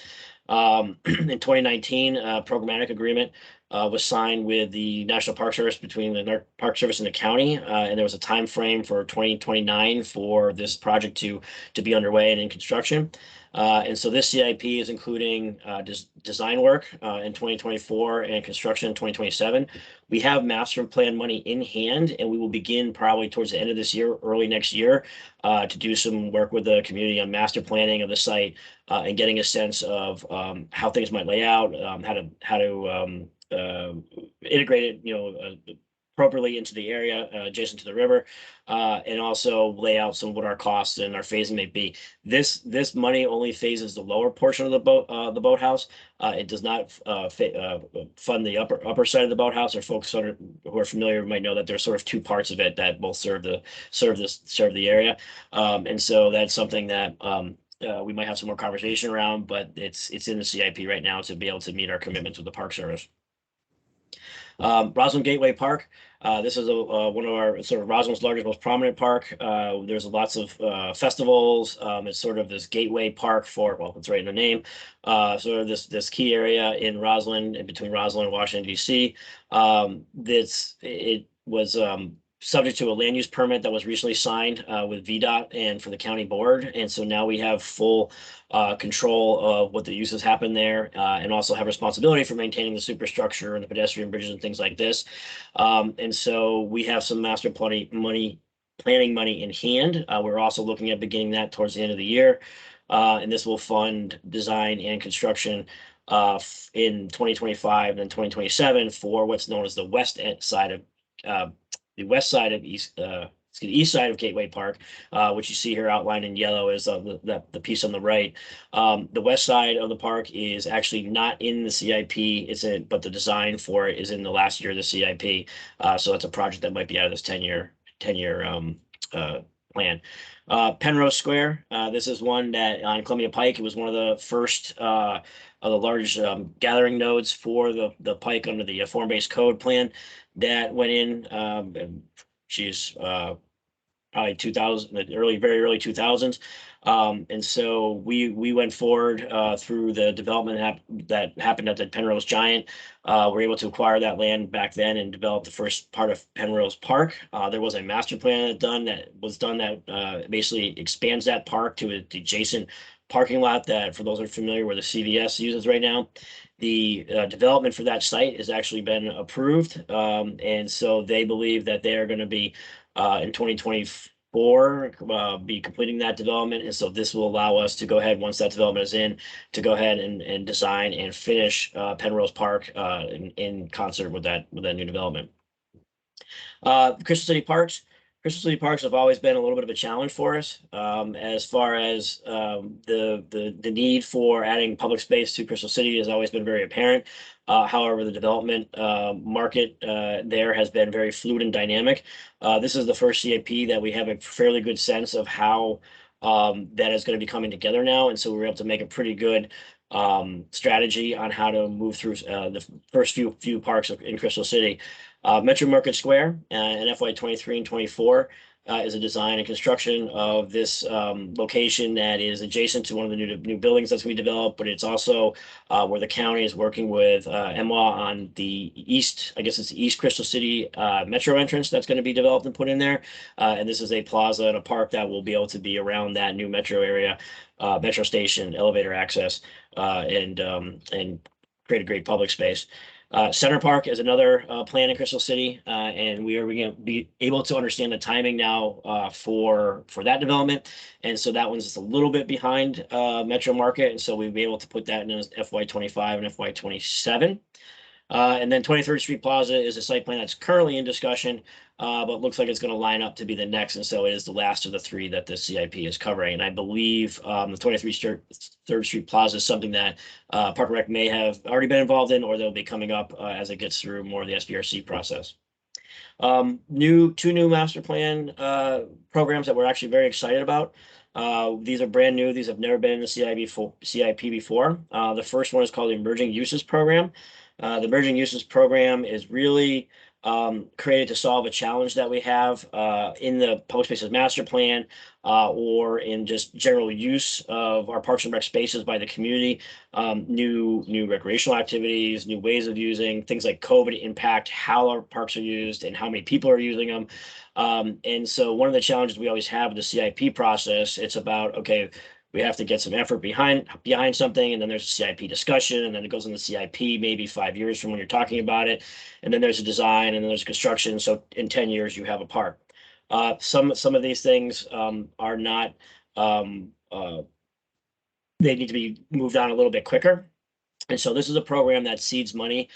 Speaker 12: In 2019, a programmatic agreement was signed with the National Park Service between the Park Service and the county, and there was a time frame for 2029 for this project to be underway and in construction. And so this CIP is including design work in 2024 and construction in 2027. We have master plan money in hand, and we will begin probably towards the end of this year, early next year, to do some work with the community on master planning of the site and getting a sense of how things might lay out, how to integrate it, appropriately into the area adjacent to the river, and also lay out some of what our costs and our phasing may be. This money only phases the lower portion of the boathouse. It does not fund the upper side of the boathouse. Or folks who are familiar might know that there's sort of 2 parts of it that both serve the area, and so that's something that we might have some more conversation around, but it's in the CIP right now to be able to meet our commitments with the Park Service. Roslyn Gateway Park. This is one of our sort of Roslyn's largest, most prominent park. There's lots of festivals. It's sort of this gateway park for, well, it's right in the name. Sort of this key area in Roslyn, in between Roslyn and Washington, D.C. It was subject to a land use permit that was recently signed with VDOT and for the county board. And so now we have full control of what the uses happen there, and also have responsibility for maintaining the superstructure and the pedestrian bridges and things like this. And so we have some master planning money in hand. We're also looking at beginning that towards the end of the year. And this will fund design and construction in 2025 and then 2027 for what's known as the west side of the west side of the east side of Gateway Park, which you see here outlined in yellow is the piece on the right. The west side of the park is actually not in the CIP, but the design for it is in the last year of the CIP. So it's a project that might be out of this 10-year plan. Penrose Square, this is one that on Columbia Pike, it was one of the first of the large gathering nodes for the Pike under the form-based code plan that went in. She's probably 2000, very early 2000s. And so we went forward through the development that happened at the Penrose Giant. We're able to acquire that land back then and develop the first part of Penrose Park. There was a master plan that basically expands that park to an adjacent parking lot that, for those who are familiar, where the CVS uses right now. The development for that site has actually been approved. And so they believe that they are going to be in 2024 be completing that development. And so this will allow us to go ahead, once that development is in, to go ahead and design and finish Penrose Park in concert with that new development. Crystal City Parks. Crystal City Parks have always been a little bit of a challenge for us as far as the need for adding public space to Crystal City has always been very apparent. However, the development market there has been very fluid and dynamic. This is the first CIP that we have a fairly good sense of how that is going to be coming together now. And so we were able to make a pretty good strategy on how to move through the first few parks in Crystal City. Metro Market Square in FY23 and 24 is a design and construction of this location that is adjacent to one of the new buildings that's we developed, but it's also where the county is working with MWA on the east, I guess it's the East Crystal City metro entrance that's going to be developed and put in there. And this is a plaza and a park that will be able to be around that new metro area, metro station, elevator access, and create a great public space. Center Park is another plan in Crystal City, and we are going to be able to understand the timing now for that development. And so that one's just a little bit behind Metro Market, and so we'll be able to put that in FY25 and FY27. And then 23rd Street Plaza is a site plan that's currently in discussion, but looks like it's going to line up to be the next. And so it is the last of the three that the CIP is covering. And I believe the 23rd Street Plaza is something that Park and Rec may have already been involved in, or they'll be coming up as it gets through more of the SBRC process. Two new master plan programs that we're actually very excited about. These are brand new. These have never been in the CIP before. The first one is called the Emerging Uses Program. The Emerging Uses Program is really created to solve a challenge that we have in the public spaces master plan or in just general use of our parks and rec spaces by the community. New recreational activities, new ways of using, things like COVID impact how our parks are used and how many people are using them. And so one of the challenges we always have with the CIP process, it's about, okay, we have to get some effort behind something, and then there's a CIP discussion, and then it goes in the CIP maybe 5 years from when you're talking about it, and then there's a design, and then there's construction. So in 10 years, you have a park. Some of these things are not. They need to be moved on a little bit quicker. And so this is a program that seeds money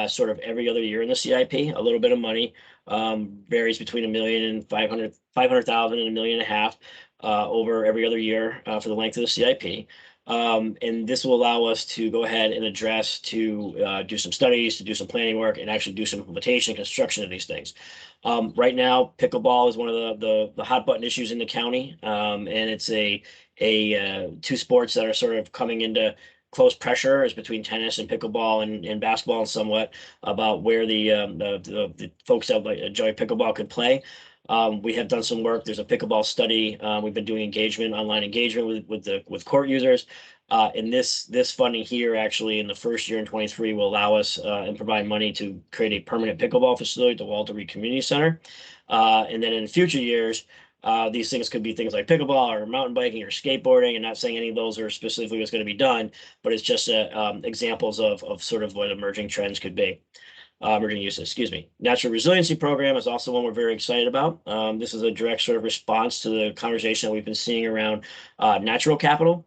Speaker 12: sort of every other year in the CIP. A little bit of money varies between $1 million and $500,000 and $1.5 million. Over every other year for the length of the CIP. And this will allow us to go ahead and address to do some studies, to do some planning work, and actually do some implementation and construction of these things. Right now, pickleball is one of the hot button issues in the county. And it's two sports that are sort of coming into close pressure is between tennis and pickleball and basketball and somewhat about where the folks that enjoy pickleball could play. We have done some work. There's a pickleball study. We've been doing online engagement with court users. And this funding here actually in the first year in 23 will allow us and provide money to create a permanent pickleball facility at the Walter Reed Community Center. And then in future years, these things could be things like pickleball or mountain biking or skateboarding. And not saying any of those are specifically what's going to be done, but it's just examples of sort of what emerging trends could be. Emerging uses, excuse me. Natural Resiliency Program is also one we're very excited about. This is a direct sort of response to the conversation that we've been seeing around natural capital.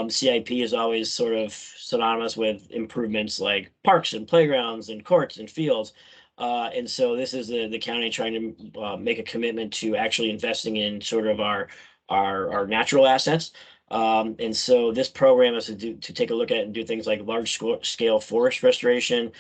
Speaker 12: CIP is always sort of synonymous with improvements like parks and playgrounds and courts and fields. And so this is the county trying to make a commitment to actually investing in sort of our natural assets. And so this program is to take a look at and do things like large scale forest restoration,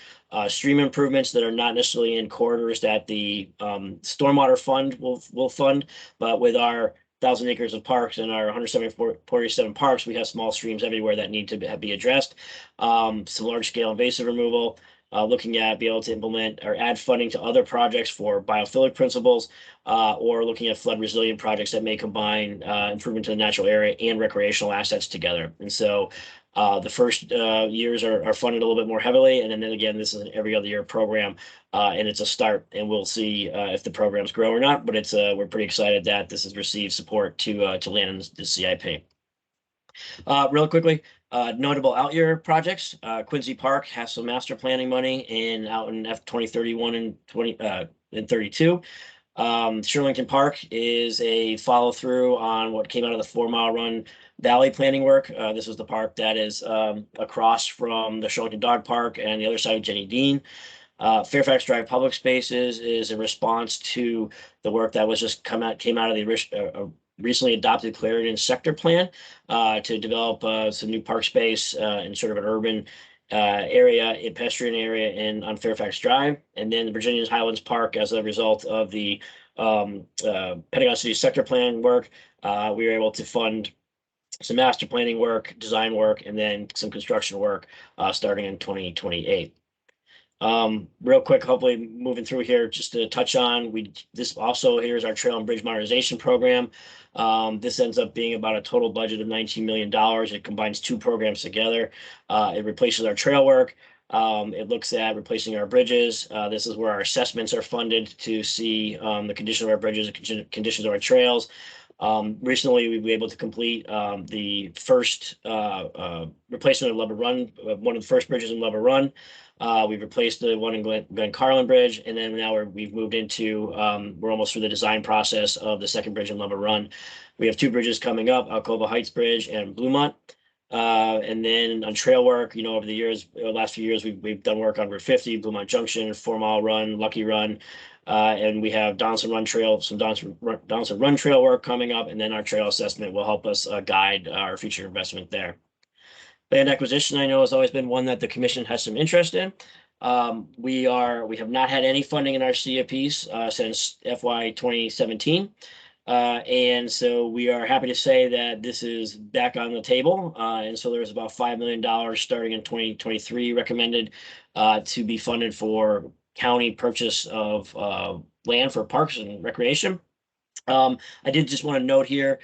Speaker 12: stream improvements that are not necessarily in corridors that the stormwater fund will fund, but with our 1,000 acres of parks and our 147 parks, we have small streams everywhere that need to be addressed. Some large scale invasive removal, looking at being able to implement or add funding to other projects for biophilic principles, or looking at flood resilient projects that may combine improvement to the natural area and recreational assets together. And so the first years are funded a little bit more heavily. And then again, this is an every other year program, and it's a start, and we'll see if the programs grow or not, but it's we're pretty excited that this has received support to land in the CIP. Real quickly, notable out year projects. Quincy Park has some master planning money out in F 2031 and 32. Shirlington Park is a follow through on what came out of the 4 Mile Run Valley planning work. This is the park that is across from the Shirlington Dog Park and the other side of Jenny Dean. Fairfax Drive Public Spaces is a response to the work that was just came out of the recently adopted Clarendon sector plan to develop some new park space in sort of an urban area, a pedestrian area on Fairfax Drive. And then the Virginia's Highlands Park, as a result of the Pentagon City sector plan work, we were able to fund some master planning work, design work, and then some construction work starting in 2028. Real quick, hopefully moving through here, just to touch on, this also here's our trail and bridge modernization program. This ends up being about a total budget of $19 million. It combines 2 programs together. It replaces our trail work. It looks at replacing our bridges. This is where our assessments are funded to see the condition of our bridges and conditions of our trails. Recently, we were able to complete the first replacement of Lever Run, one of the first bridges in Lever Run. We've replaced the one in Glen Carlin Bridge, and then now we've moved into, we're almost through the design process of the second bridge in Lever Run. We have 2 bridges coming up, Alcova Heights Bridge and Bluemont. And then on trail work, over the years, last few years, we've done work on Route 50, Bluemont Junction, 4 Mile Run, Lucky Run. And we have Donaldson Run Trail, some Donaldson Run Trail work coming up, and then our trail assessment will help us guide our future investment there. Land acquisition, I know, has always been one that the commission has some interest in. We have not had any funding in our CIPs since FY 2017. And so we are happy to say that this is back on the table. And so there's about $5 million starting in 2023 recommended to be funded for county purchase of land for parks and recreation. I did just want to note here,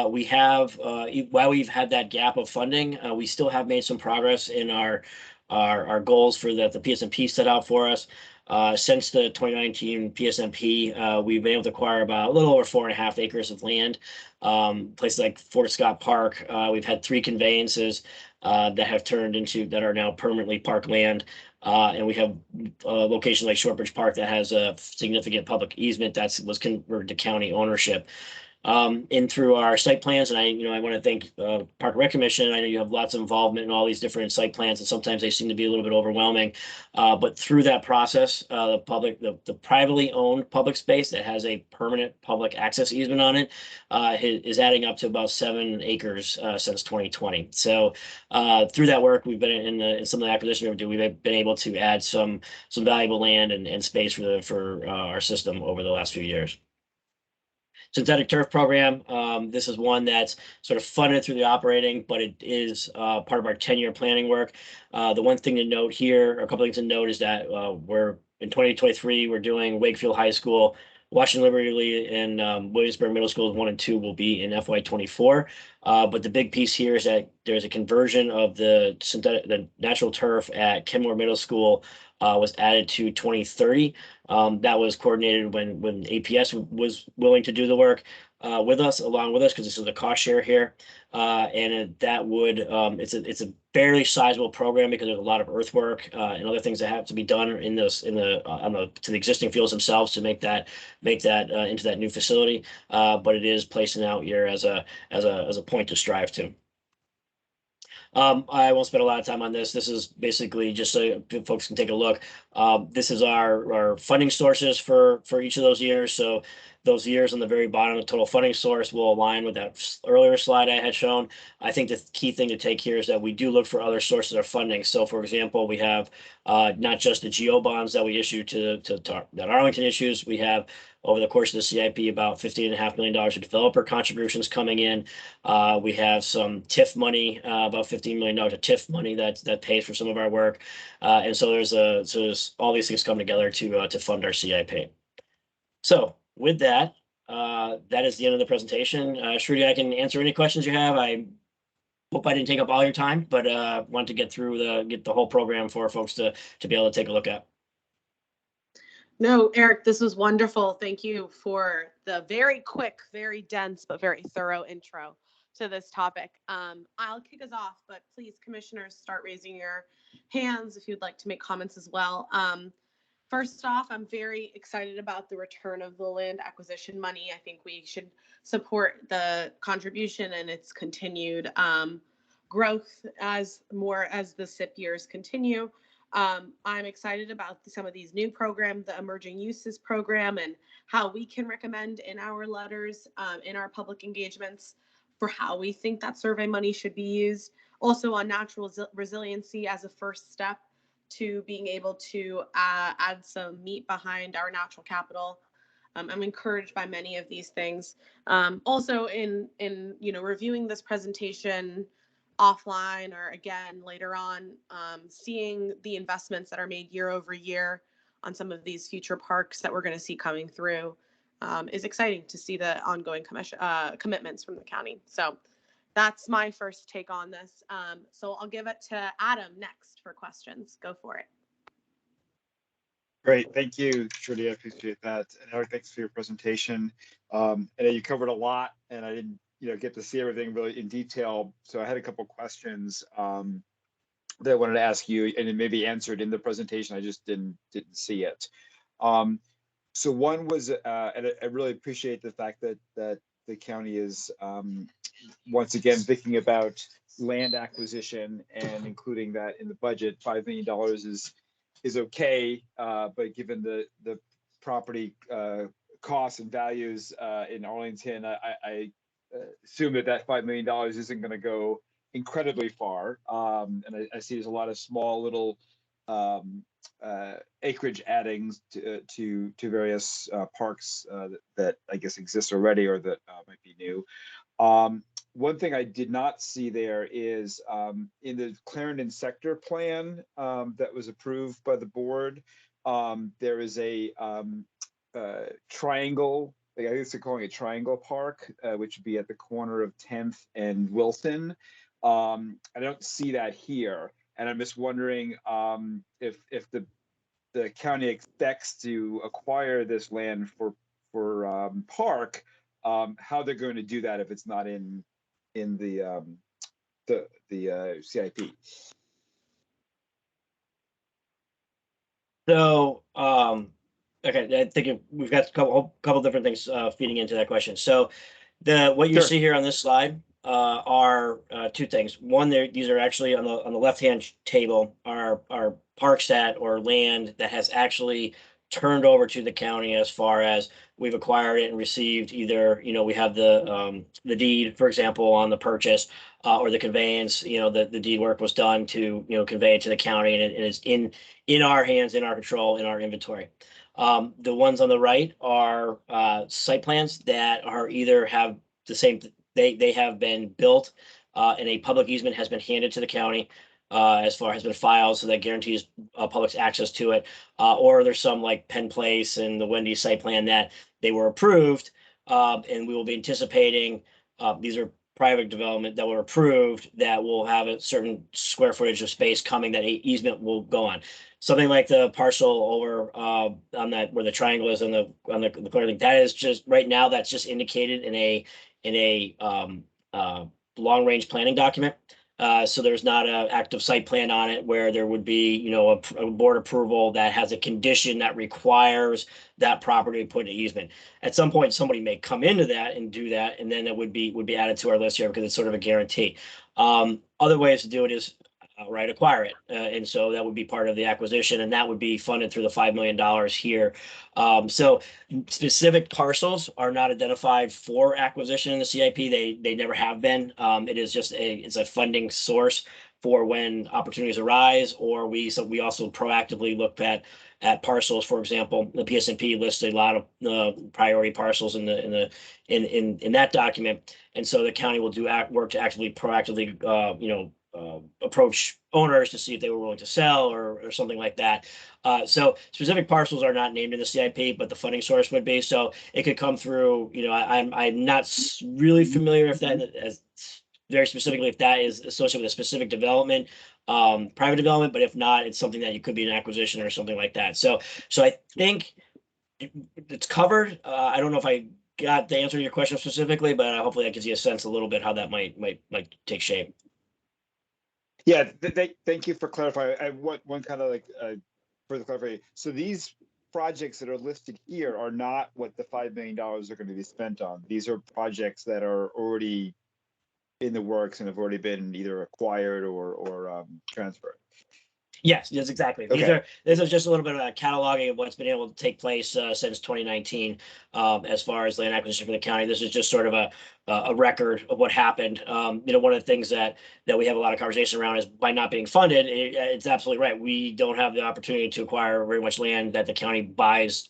Speaker 12: we have, while we've had that gap of funding, we still have made some progress in our goals for that the PSMP set out for us. Since the 2019 PSMP, we've been able to acquire about a little over 4.5 acres of land. Places like Fort Scott Park, we've had 3 conveyances that have turned into, that are now permanently park land. And we have locations like Shortbridge Park that has a significant public easement that was converted to county ownership. And through our site plans, and I want to thank Park and Rec Commission. I know you have lots of involvement in all these different site plans, and sometimes they seem to be a little bit overwhelming. But through that process, the privately owned public space that has a permanent public access easement on it is adding up to about 7 acres since 2020. So through that work, we've been in some of the acquisition we've been able to add some valuable land and space for our system over the last few years. Synthetic turf program, this is one that's sort of funded through the operating, but it is part of our 10-year planning work. The one thing to note here, or a couple things to note, is that we're in 2023, we're doing Wakefield High School, Washington Liberty and Williamsburg Middle Schools 1 and 2 will be in FY24. But the big piece here is that there's a conversion of the natural turf at Kenmore Middle School was added to 2030. That was coordinated when APS was willing to do the work along with us, because this is a cost share here. That would it's a fairly sizable program because there's a lot of earthwork and other things that have to be done to the existing fields themselves to make that into that new facility. But it is placing out here as a point to strive to. I won't spend a lot of time on this. This is basically just so folks can take a look. This is our funding sources for each of those years. So those years on the very bottom, the total funding source will align with that earlier slide I had shown. I think the key thing to take here is that we do look for other sources of funding. So for example, we have not just the GO bonds that we issue that Arlington issues. We have over the course of the CIP about $15.5 million of developer contributions coming in. We have some TIF money, about $15 million of TIF money that pays for some of our work. And so there's all these things come together to fund our CIP. So with that, that is the end of the presentation. Shruti, I can answer any questions you have. I hope I didn't take up all your time, but want to get the whole program for folks to be able to take a look at.
Speaker 1: No, Eric, this was wonderful. Thank you for the very quick, very dense, but very thorough intro to this topic. I'll kick us off, but please, commissioners, start raising your hands if you'd like to make comments as well. First off, I'm very excited about the return of the land acquisition money. I think we should support the contribution and its continued growth as the SIP years continue. I'm excited about some of these new programs, the emerging uses program, and how we can recommend in our letters, in our public engagements, for how we think that survey money should be used. Also on natural resiliency as a first step to being able to add some meat behind our natural capital. I'm encouraged by many of these things. Also in reviewing this presentation offline or again later on, seeing the investments that are made year over year on some of these future parks that we're going to see coming through is exciting to see the ongoing commitments from the county. So that's my first take on this. So I'll give it to Adam next for questions. Go for it.
Speaker 13: Great, thank you, Shruti. I appreciate that. And Eric, thanks for your presentation. And you covered a lot, and I didn't get to see everything really in detail. So I had a couple questions that I wanted to ask you, and it may be answered in the presentation. I just didn't see it. So one was, and I really appreciate the fact that the county is once again thinking about land acquisition and including that in the budget. $5 million is okay, but given the property costs and values in Arlington, I assume that $5 million isn't going to go incredibly far. And I see there's a lot of small little acreage addings to various parks that I guess exist already or that might be new. One thing I did not see there is in the Clarendon sector plan that was approved by the board, there is a triangle, I guess they're calling it Triangle Park, which would be at the corner of 10th and Wilson. I don't see that here. And I'm just wondering if the county expects to acquire this land for park, how they're going to do that if it's not in the CIP.
Speaker 12: So, okay, I think we've got a couple different things feeding into that question. So, what you see here on this slide are two things. One, these are actually on the left-hand table are parks or land that has actually turned over to the county as far as we've acquired it and received either, we have the deed, for example, on the purchase or the conveyance, the deed work was done to, convey it to the county, and it is in our hands, in our control, in our inventory. The ones on the right are site plans that are either have the same, they have been built and a public easement has been handed to the county. as far has been filed, so that guarantees public's access to it. Or there's some like Penn Place and the Wendy's site plan that they were approved, and we will be anticipating, these are private development that were approved that will have a certain square footage of space coming that easement will go on. Something like the parcel over on that where the triangle is on the clear link, that is just right now, that's just indicated in a long range planning document. So there's not an active site plan on it where there would be, you know, a board approval that has a condition that requires that property to put an easement. At some point, somebody may come into that and do that, and then it would be added to our list here because it's sort of a guarantee. Other ways to do it is outright acquire it. And so that would be part of the acquisition, and that would be funded through the $5 million here. So specific parcels are not identified for acquisition in the CIP. They never have been. It is just it's a funding source for when opportunities arise, or we also proactively look at parcels. For example, the PSNP lists a lot of priority parcels in that document, and so the county will work to actively proactively approach owners to see if they were willing to sell or something like that. So specific parcels are not named in the CIP, but the funding source would be. So it could come through, I'm not really familiar if that as very specifically, if that is associated with a specific development, private development, but if not, it's something that you could be an acquisition or something like that. So I think it's covered. I don't know if I got the answer to your question specifically, but hopefully that gives you a sense a little bit how that might take shape.
Speaker 13: Yeah, thank you for clarifying. I want one kind of like further clarification. So these projects that are listed here are not what the $5 million are going to be spent on. These are projects that are already in the works and have already been either acquired or transferred.
Speaker 12: Yes, exactly.
Speaker 13: Okay.
Speaker 12: This is just a little bit of a cataloging of what's been able to take place since 2019 as far as land acquisition for the county. This is just sort of a record of what happened. One of the things that we have a lot of conversation around is by not being funded, it's absolutely right. We don't have the opportunity to acquire very much land that the county buys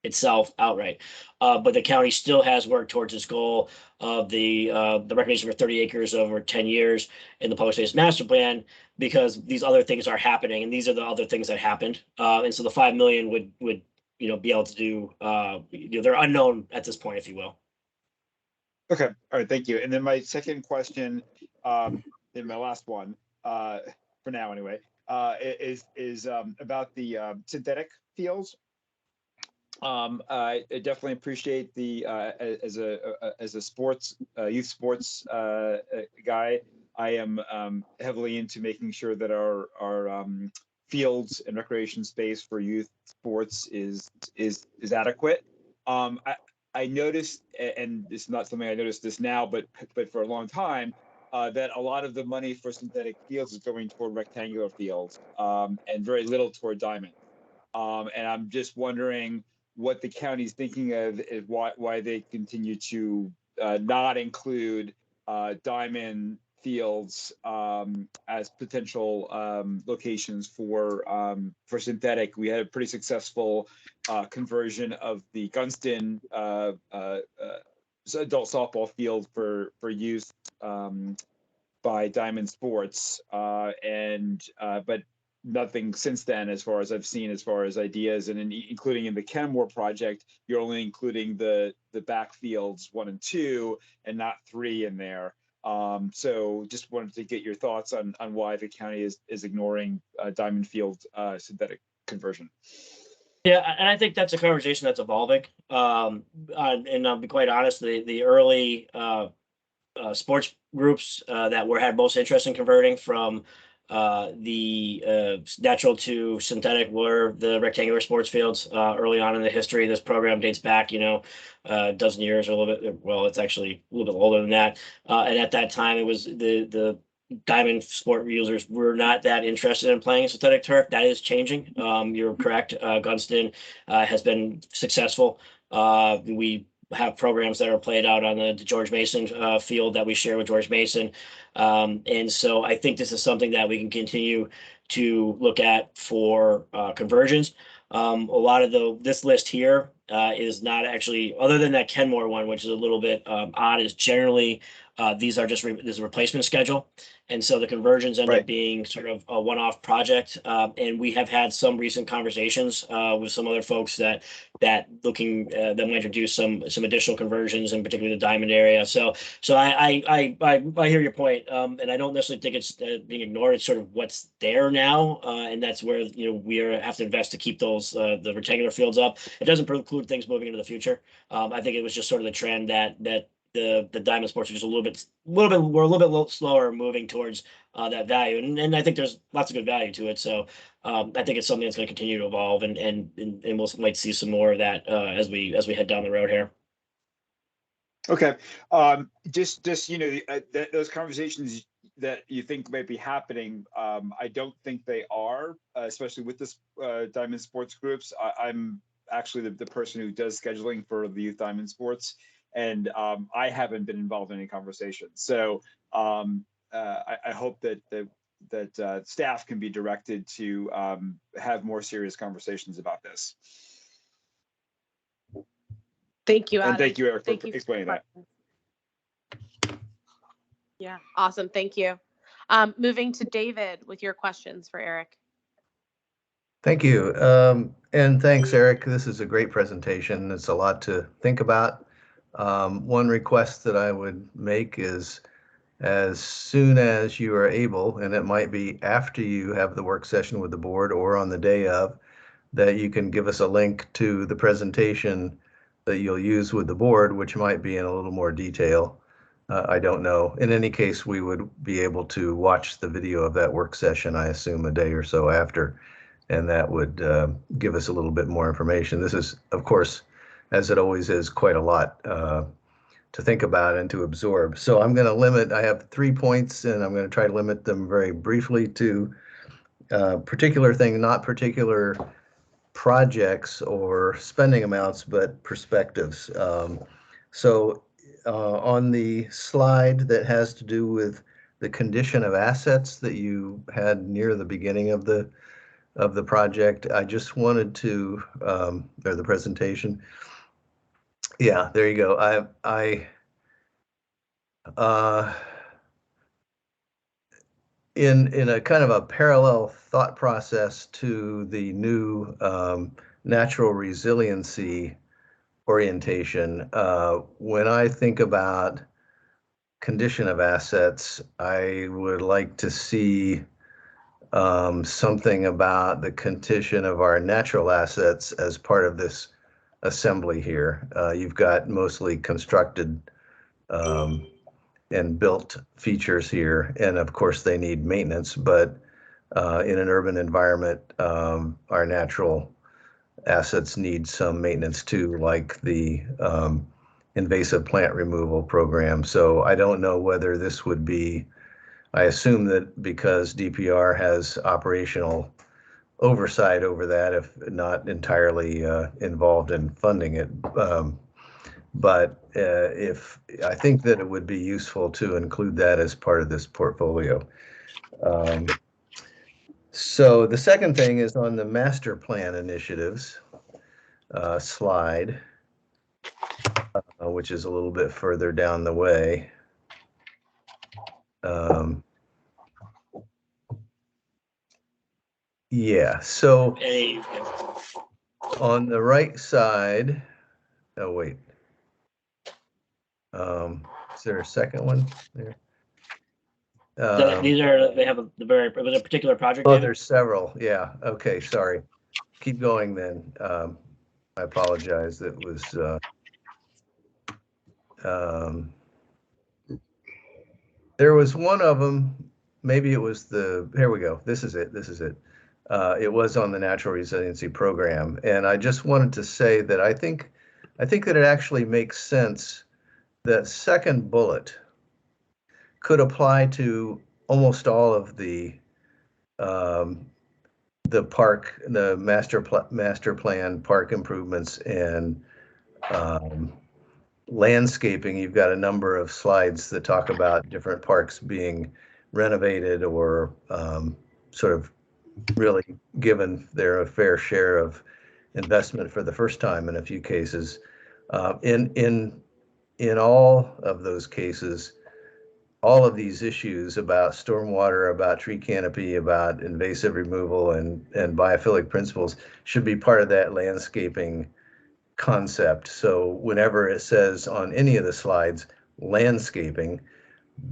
Speaker 12: itself outright. But the county still has worked towards its goal of the recognition for 30 acres over 10 years in the public space master plan, because these other things are happening, and these are the other things that happened. And so the 5 million would be able to do, they're unknown at this point, if you will.
Speaker 13: Okay, all right, thank you. And then my second question, in my last one, for now anyway, is about the synthetic fields. I definitely appreciate the as a sports youth sports guy. I am heavily into making sure that our fields and recreation space for youth sports is adequate. I noticed, and it's not something I noticed this now, but for a long time, that a lot of the money for synthetic fields is going toward rectangular fields, and very little toward diamond. And I'm just wondering what the county's thinking of is why they continue to not include diamond fields as potential locations for synthetic. We had a pretty successful conversion of the Gunston adult softball field for youth by Diamond Sports, but nothing since then, as far as I've seen, as far as ideas, and including in the Kenmore project, you're only including the backfields 1 and 2 and not 3 in there. So just wanted to get your thoughts on why the county is ignoring Diamond Field synthetic conversion.
Speaker 12: Yeah, and I think that's a conversation that's evolving. And I'll be quite honest, the early sports groups that had most interest in converting from the natural to synthetic were the rectangular sports fields. Early on in the history, this program dates back, a dozen years or a little bit. Well, it's actually a little bit older than that. And at that time, it was the diamond sport users were not that interested in playing synthetic turf. That is changing. You're correct. Gunston has been successful. We have programs that are played out on the George Mason field that we share with George Mason. And so I think this is something that we can continue to look at for conversions. A lot of this list here is not actually, other than that Kenmore one, which is a little bit odd, is generally these are just this is a replacement schedule. And so the conversions end up being sort of a one-off project. And we have had some recent conversations with some other folks that looking that might do some additional conversions, in particular the Diamond area. So I hear your point, and I don't necessarily think it's being ignored. It's sort of what's there now, and that's where we have to invest to keep those the rectangular fields up. It doesn't preclude things moving into the future. I think it was just sort of the trend that the Diamond Sports are just we're a little bit slower moving towards that value, and I think there's lots of good value to it. So I think it's something that's going to continue to evolve, and we'll might see some more of that as we head down the road here.
Speaker 13: Okay, just those conversations that you think might be happening, I don't think they are, especially with this Diamond Sports groups. I'm actually the person who does scheduling for the Youth Diamond Sports. And I haven't been involved in any conversations. So I hope that staff can be directed to have more serious conversations about this.
Speaker 1: Thank you, Adam.
Speaker 13: And thank you, Eric, for explaining that.
Speaker 1: Yeah, awesome. Thank you. Moving to David with your questions for Eric.
Speaker 5: Thank you. And thanks, Eric. This is a great presentation. It's a lot to think about. One request that I would make is, as soon as you are able, and it might be after you have the work session with the board or on the day of, that you can give us a link to the presentation that you'll use with the board, which might be in a little more detail. I don't know. In any case, we would be able to watch the video of that work session, I assume, a day or so after, and that would give us a little bit more information. This is, of course, as it always is, quite a lot to think about and to absorb. So I'm going to limit, I have 3 points, and I'm going to try to limit them very briefly to particular thing, not particular projects or spending amounts, but perspectives. So on the slide that has to do with the condition of assets that you had near the beginning of the project, I just wanted to, or the presentation. Yeah, there you go. In a kind of a parallel thought process to the new natural resiliency orientation, when I think about condition of assets, I would like to see something about the condition of our natural assets as part of this assembly here. You've got mostly constructed and built features here, and of course they need maintenance, but in an urban environment, our natural assets need some maintenance too, like the invasive plant removal program. So I don't know whether this would be, I assume that because DPR has operational oversight over that, if not entirely involved in funding it. But if I think that it would be useful to include that as part of this portfolio. So the second thing is on the master plan initiatives slide, which is a little bit further down the way. Yeah, so on the right side, oh wait, is there a second one there?
Speaker 12: These are, they have it was a particular project.
Speaker 5: Oh, there's several. Yeah. Okay. Sorry. Keep going then. I apologize. It was, there was one of them. Maybe it was here we go. This is it. This is it. It was on the Natural Resiliency Program. And I just wanted to say that I think that it actually makes sense that second bullet could apply to almost all of the park, the master plan park improvements and landscaping. You've got a number of slides that talk about different parks being renovated or sort of really given their fair share of investment for the first time in a few cases. In all of those cases, all of these issues about stormwater, about tree canopy, about invasive removal and biophilic principles should be part of that landscaping concept. So whenever it says on any of the slides, landscaping,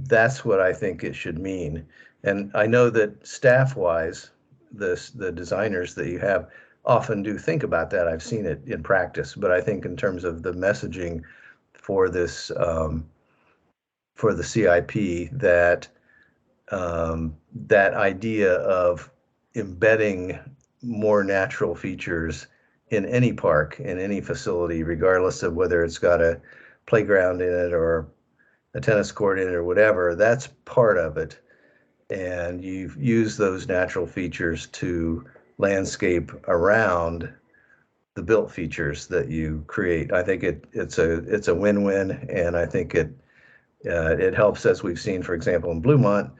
Speaker 5: that's what I think it should mean. And I know that staff-wise, the designers that you have often do think about that. I've seen it in practice, but I think in terms of the messaging for this, for the CIP, that that idea of embedding more natural features in any park, in any facility, regardless of whether it's got a playground in it or a tennis court in it or whatever, that's part of it. And you use those natural features to landscape around the built features that you create. I think it's a win-win, and I think it helps, as we've seen, for example, in Bluemont,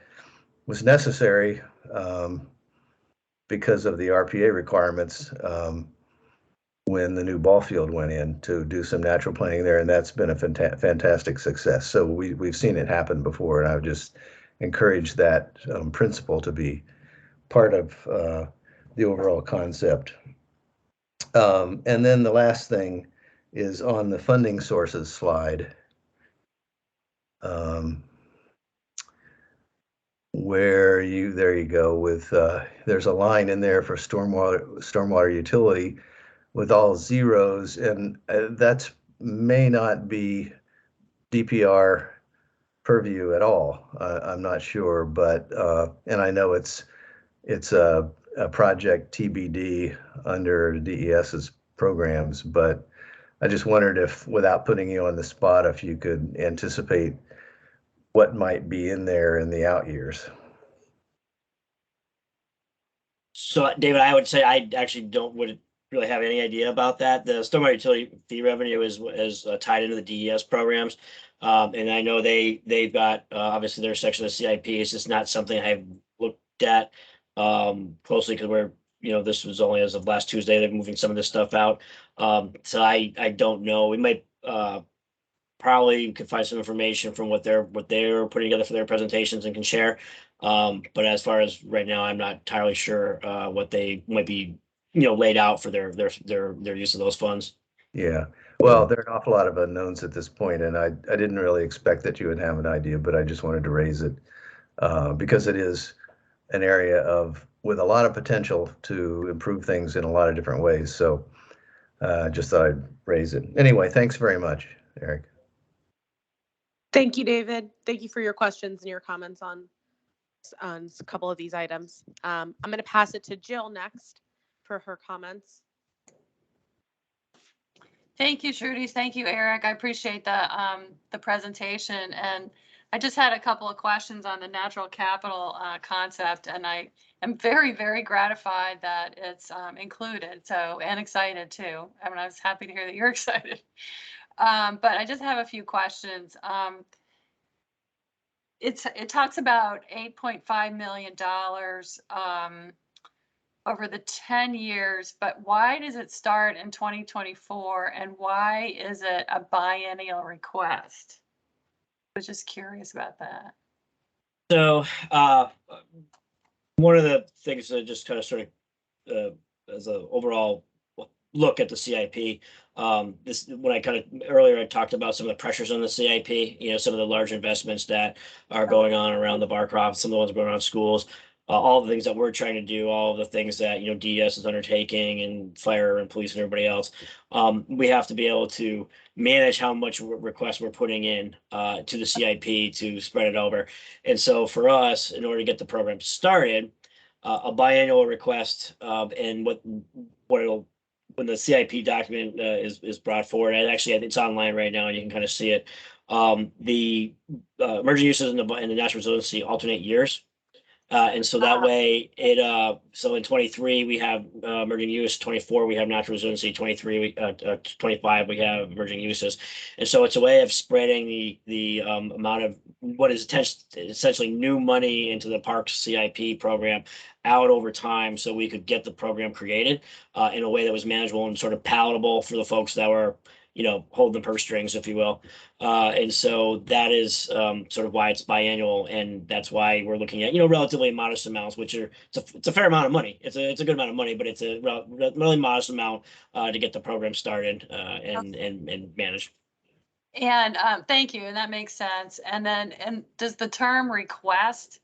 Speaker 5: was necessary because of the RPA requirements when the new ball field went in to do some natural planting there, and that's been a fantastic success. So we've seen it happen before, and I would just encourage that principle to be part of the overall concept. And then the last thing is on the funding sources slide, where there you go with there's a line in there for stormwater utility with all zeros, and that may not be DPR purview at all. I'm not sure, but and I know it's a project TBD under DES's programs, but I just wondered if, without putting you on the spot, if you could anticipate what might be in there in the out years.
Speaker 12: So, David, I would say I actually wouldn't really have any idea about that. The stormwater utility fee revenue is tied into the DES programs. And I know they've got obviously their section of the CIP. It's just not something I've looked at closely, because this was only as of last Tuesday. They're moving some of this stuff out. So I don't know. We might probably could find some information from what they're putting together for their presentations and can share. But as far as right now, I'm not entirely sure what they might be laid out for their use of those funds.
Speaker 5: Yeah, well, there are an awful lot of unknowns at this point, and I didn't really expect that you would have an idea, but I just wanted to raise it because it is an area with a lot of potential to improve things in a lot of different ways. So just thought I'd raise it. Anyway, thanks very much, Eric.
Speaker 1: Thank you, David. Thank you for your questions and your comments on a couple of these items. I'm going to pass it to Jill next for her comments.
Speaker 4: Thank you, Trudy. Thank you, Eric. I appreciate the presentation, and I just had a couple of questions on the natural capital concept, and I am very, very gratified that it's included. And excited too. I mean, I was happy to hear that you're excited. But I just have a few questions. It talks about $8.5 million over the 10 years, but why does it start in 2024, and why is it a biennial request? I was just curious about that.
Speaker 12: So one of the things that just kind of sort of as an overall look at the CIP, when I earlier I talked about some of the pressures on the CIP, some of the large investments that are going on around the Barcroft, some of the ones going on in schools, all the things that we're trying to do, all the things that DES is undertaking, and fire and police and everybody else. We have to be able to manage how much requests we're putting in to the CIP to spread it over. And so for us, in order to get the program started, a biannual request, and when the CIP document is brought forward, and actually it's online right now and you can kind of see it, the emerging uses and the natural resiliency alternate years. And so that way so in 23 we have emerging use, 24 we have natural resiliency, 25 we have emerging uses. And so it's a way of spreading the amount of what is essentially new money into the parks CIP program out over time so we could get the program created in a way that was manageable and sort of palatable for the folks that were, you know, holding the purse strings, if you will. And so that is sort of why it's biannual, and that's why we're looking at, you know, relatively modest amounts, which are it's a fair amount of money. It's a good amount of money, but it's a really modest amount to get the program started and managed.
Speaker 4: And thank you, and that makes sense. And then, and does the term request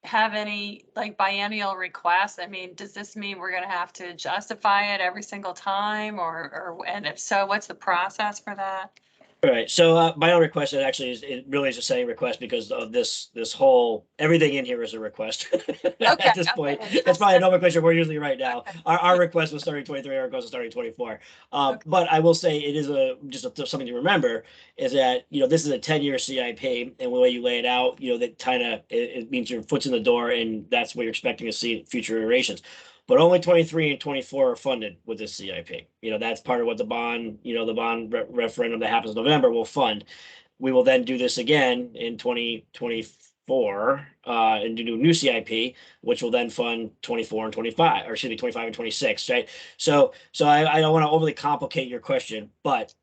Speaker 4: have any like biennial requests? I mean, does this mean we're gonna have to justify it every single time, or and if so, what's the process for that?
Speaker 12: All right, so my own request, it really is a setting request because of this whole, everything in here is a request at this point. That's probably a nomenclature we're usually right now. Our request was starting 23, our request was starting 24. But I will say it is something to remember is that, you know, this is a 10-year CIP, and the way you lay it out, you know, that kind of, it means your foot's in the door, and that's what you're expecting to see in future iterations. But only 23 and 24 are funded with this CIP. You know, that's part of what the bond, you know, the bond referendum that happens in November will fund. We will then do this again in 2024 and do a new CIP, which will then fund 24 and 25, or excuse me, 25 and 26, right? So I don't want to overly complicate your question, but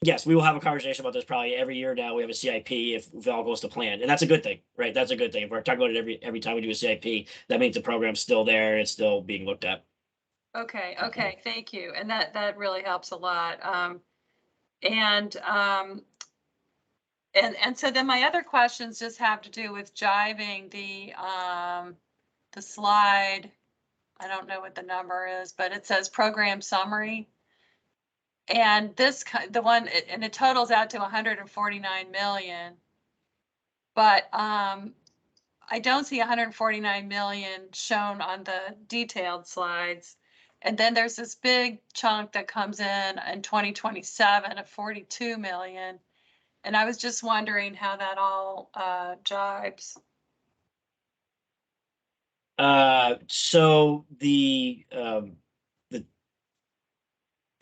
Speaker 12: yes, we will have a conversation about this probably every year now. We have a CIP if it all goes to plan, and that's a good thing, right? That's a good thing. If we're talking about it every time we do a CIP, that means the program's still there and it's still being looked at.
Speaker 4: Okay, thank you. And that really helps a lot. And so then my other questions just have to do with jiving the slide. I don't know what the number is, but it says program summary. And the one, and it totals out to 149 million. But I don't see 149 million shown on the detailed slides. And then there's this big chunk that comes in 2027 of 42 million. And I was just wondering how that all jives.
Speaker 12: So the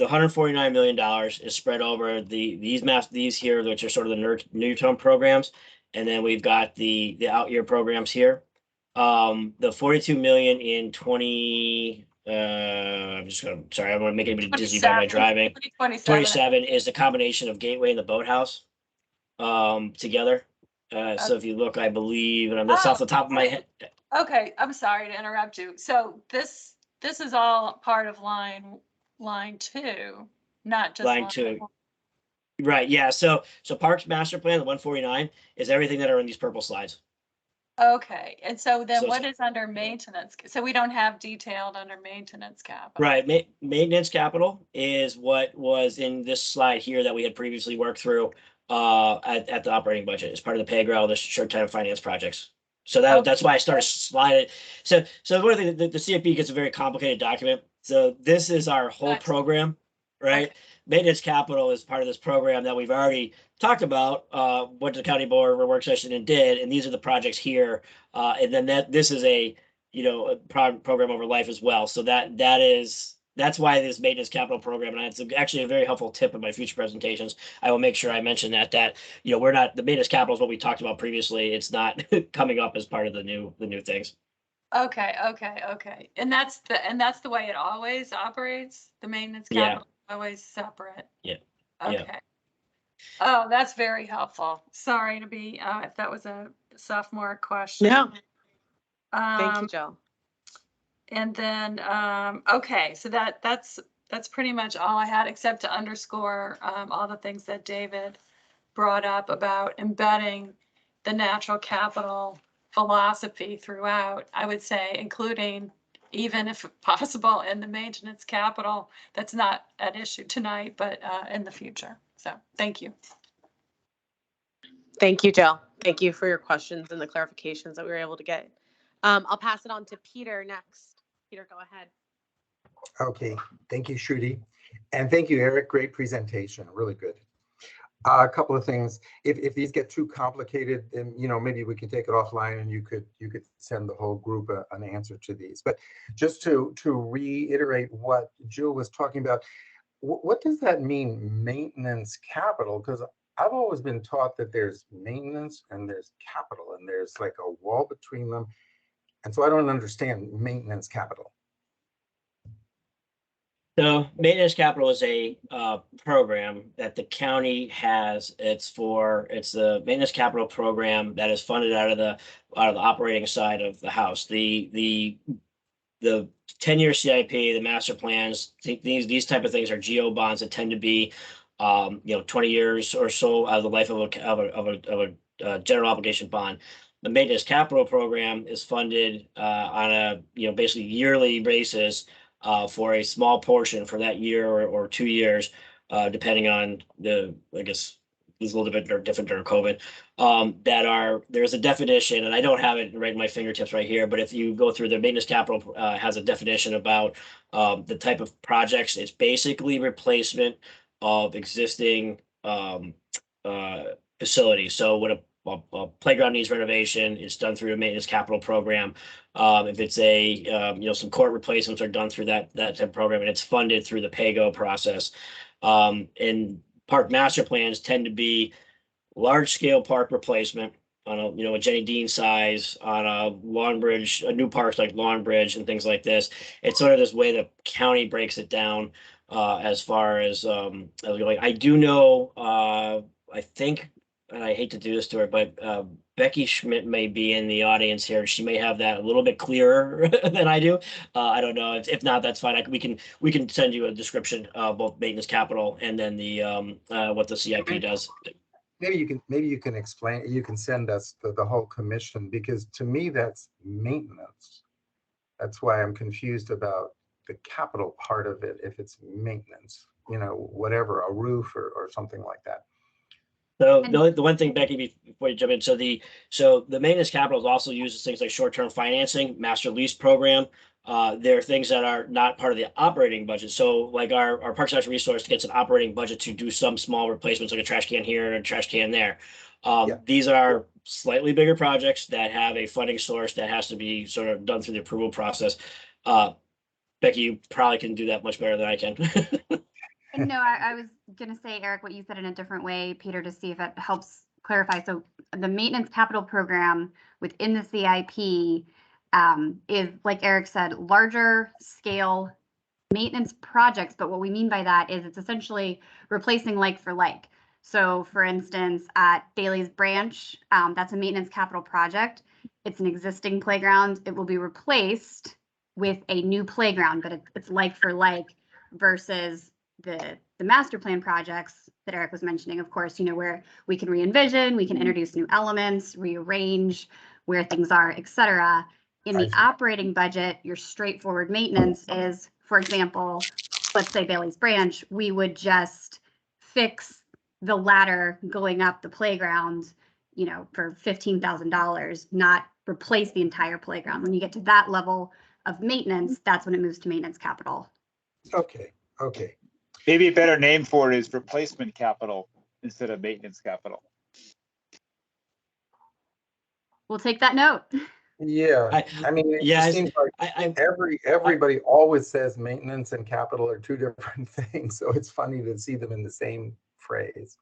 Speaker 12: $149 million is spread over these here, which are sort of the near-term programs, and then we've got the out-year programs here. The 42 million in 20. I'm sorry, I don't want to make anybody dizzy by my driving. 27 is the combination of Gateway and the Boathouse together. So if you look, I believe, and that's off the top of my head.
Speaker 4: Okay, I'm sorry to interrupt you. So this is all part of line 2, not just
Speaker 12: line 2. Right, yeah. So Parks Master Plan, the 149, is everything that are in these purple slides.
Speaker 4: Okay, and so then what is under maintenance? So we don't have detailed under maintenance capital.
Speaker 12: Right, maintenance capital is what was in this slide here that we had previously worked through at the operating budget as part of the PAGREL, the short-term finance projects. So that's why I started sliding. So one of the CIP gets a very complicated document. So this is our whole program, right? Okay. Maintenance capital is part of this program that we've already talked about, went to the county board work session and did, and these are the projects here. And then this is a program over life as well. So that's why this maintenance capital program, and it's actually a very helpful tip in my future presentations. I will make sure I mention that we're not, the maintenance capital is what we talked about previously. It's not coming up as part of the new things.
Speaker 4: Okay. And that's the way it always operates. The maintenance capital always separate.
Speaker 12: Yeah.
Speaker 4: Okay. Yeah. Oh, that's very helpful. Sorry to be if that was a sophomore question.
Speaker 1: No. Thank you, Jill.
Speaker 4: And then okay, so that's pretty much all I had, except to underscore all the things that David brought up about embedding the natural capital philosophy throughout, I would say, including, even if possible, in the maintenance capital. That's not at issue tonight, but in the future. So thank you.
Speaker 1: Thank you, Jill. Thank you for your questions and the clarifications that we were able to get. I'll pass it on to Peter next. Peter, go ahead.
Speaker 14: Okay, thank you, Shruti. And thank you, Eric. Great presentation, really good. A couple of things. If these get too complicated, then maybe we can take it offline and you could send the whole group an answer to these. But just to reiterate what Jill was talking about, what does that mean, maintenance capital? Because I've always been taught that there's maintenance and there's capital and there's like a wall between them. And so I don't understand maintenance capital.
Speaker 12: So maintenance capital is a program that the county has. It's the maintenance capital program that is funded out of the operating side of the house. The 10-year CIP, the master plans, these type of things are GO bonds that tend to be 20 years or so out of the life of a general obligation bond. The maintenance capital program is funded on a basically yearly basis for a small portion for that year or 2 years, depending on I guess it's a little bit different during COVID. There's a definition, and I don't have it right in my fingertips right here, but if you go through the maintenance capital has a definition about the type of projects. It's basically replacement of existing facilities. So when a playground needs renovation, it's done through a maintenance capital program. If it's some court replacements are done through that type of program, and it's funded through the PAYGO process. And park master plans tend to be large scale park replacement on a Jenny Dean size, on a new parks like Lawn Bridge and things like this. It's sort of this way the county breaks it down as far as I do know, I think, and I hate to do this to her, but Becky Schmidt may be in the audience here. She may have that a little bit clearer than I do. I don't know. If not, that's fine. We can send you a description of both maintenance capital and then the what the CIP does.
Speaker 14: Maybe you can explain. You can send us the whole commission, because to me that's maintenance. That's why I'm confused about the capital part of it. If it's maintenance, whatever, a roof or something like that.
Speaker 12: So the one thing, Becky, before you jump in, so the maintenance capital is also used as things like short-term financing, master lease program. There are things that are not part of the operating budget. So like our Parks and Rec resource gets an operating budget to do some small replacements, like a trash can here and a trash can there. These are slightly bigger projects that have a funding source that has to be sort of done through the approval process. Becky, you probably can do that much better than I can.
Speaker 15: No, I was going to say, Eric, what you said in a different way, Peter, to see if it helps clarify. So the maintenance capital program within the CIP is, like Eric said, larger scale maintenance projects. But what we mean by that is it's essentially replacing like for like. So for instance, at Bailey's Branch, that's a maintenance capital project. It's an existing playground. It will be replaced with a new playground, but it's like for like versus the master plan projects that Eric was mentioning, of course, where we can re-envision, we can introduce new elements, rearrange where things are, etc. In the operating budget, your straightforward maintenance is, for example, let's say Bailey's Branch, we would just fix the ladder going up the playground, for $15,000, not replace the entire playground. When you get to that level of maintenance, that's when it moves to maintenance capital.
Speaker 14: Okay.
Speaker 13: Maybe a better name for it is replacement capital instead of maintenance capital.
Speaker 15: We'll take that note.
Speaker 14: Yeah, I mean, it just seems like everybody always says maintenance and capital are two different things. So it's funny to see them in the same phrase.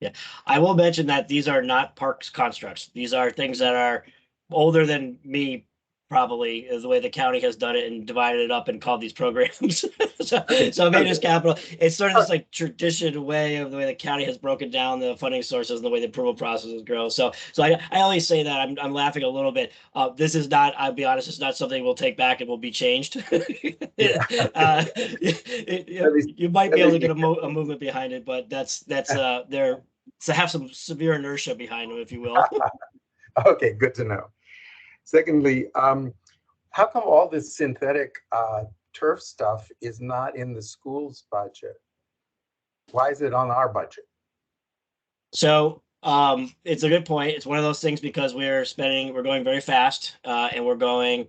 Speaker 12: Yeah, I will mention that these are not parks constructs. These are things that are older than me, probably, is the way the county has done it and divided it up and called these programs. so maintenance capital, it's sort of this like tradition way of the way the county has broken down the funding sources and the way the approval processes grow. So I always say that I'm laughing a little bit. This is not, I'll be honest, it's not something we'll take back and will be changed. You might be able to get a movement behind it, but that's there to have some severe inertia behind them, if you will.
Speaker 14: Okay, good to know. Secondly, how come all this synthetic turf stuff is not in the school's budget? Why is it on our budget?
Speaker 12: So it's a good point. It's one of those things because we're going very fast and we're going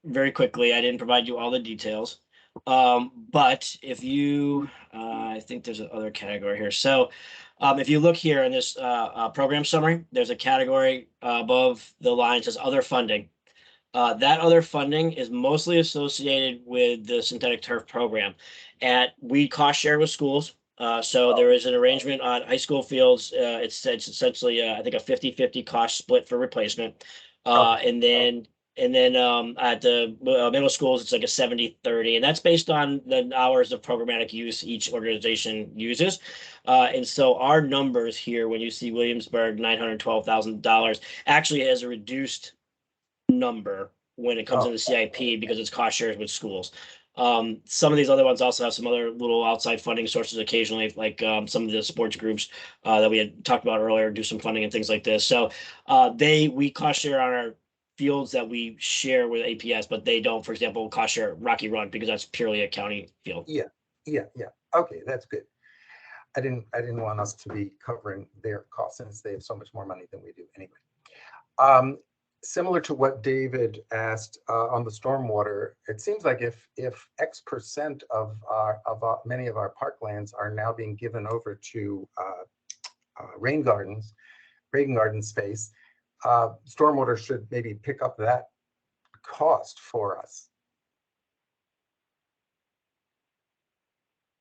Speaker 12: very quickly. I didn't provide you all the details. But if you, I think there's another category here. So if you look here in this program summary, there's a category above the line that says other funding. That other funding is mostly associated with the synthetic turf program. We cost share with schools. So there is an arrangement on high school fields. It's essentially, I think, a 50-50 cost split for replacement. And then at the middle schools, it's like a 70-30, and that's based on the hours of programmatic use each organization uses. And so our numbers here, when you see Williamsburg, $912,000, actually has a reduced number when it comes to the CIP because it's cost shares with schools. Some of these other ones also have some other little outside funding sources occasionally, like some of the sports groups that we had talked about earlier, do some funding and things like this. So we cost share on our fields that we share with APS, but they don't, for example, cost share Rocky Run because that's purely a county field.
Speaker 14: Yeah. Okay, that's good. I didn't want us to be covering their costs since they have so much more money than we do anyway. Similar to what David asked on the stormwater, it seems like if X% of many of our parklands are now being given over to rain garden space, stormwater should maybe pick up that cost for us.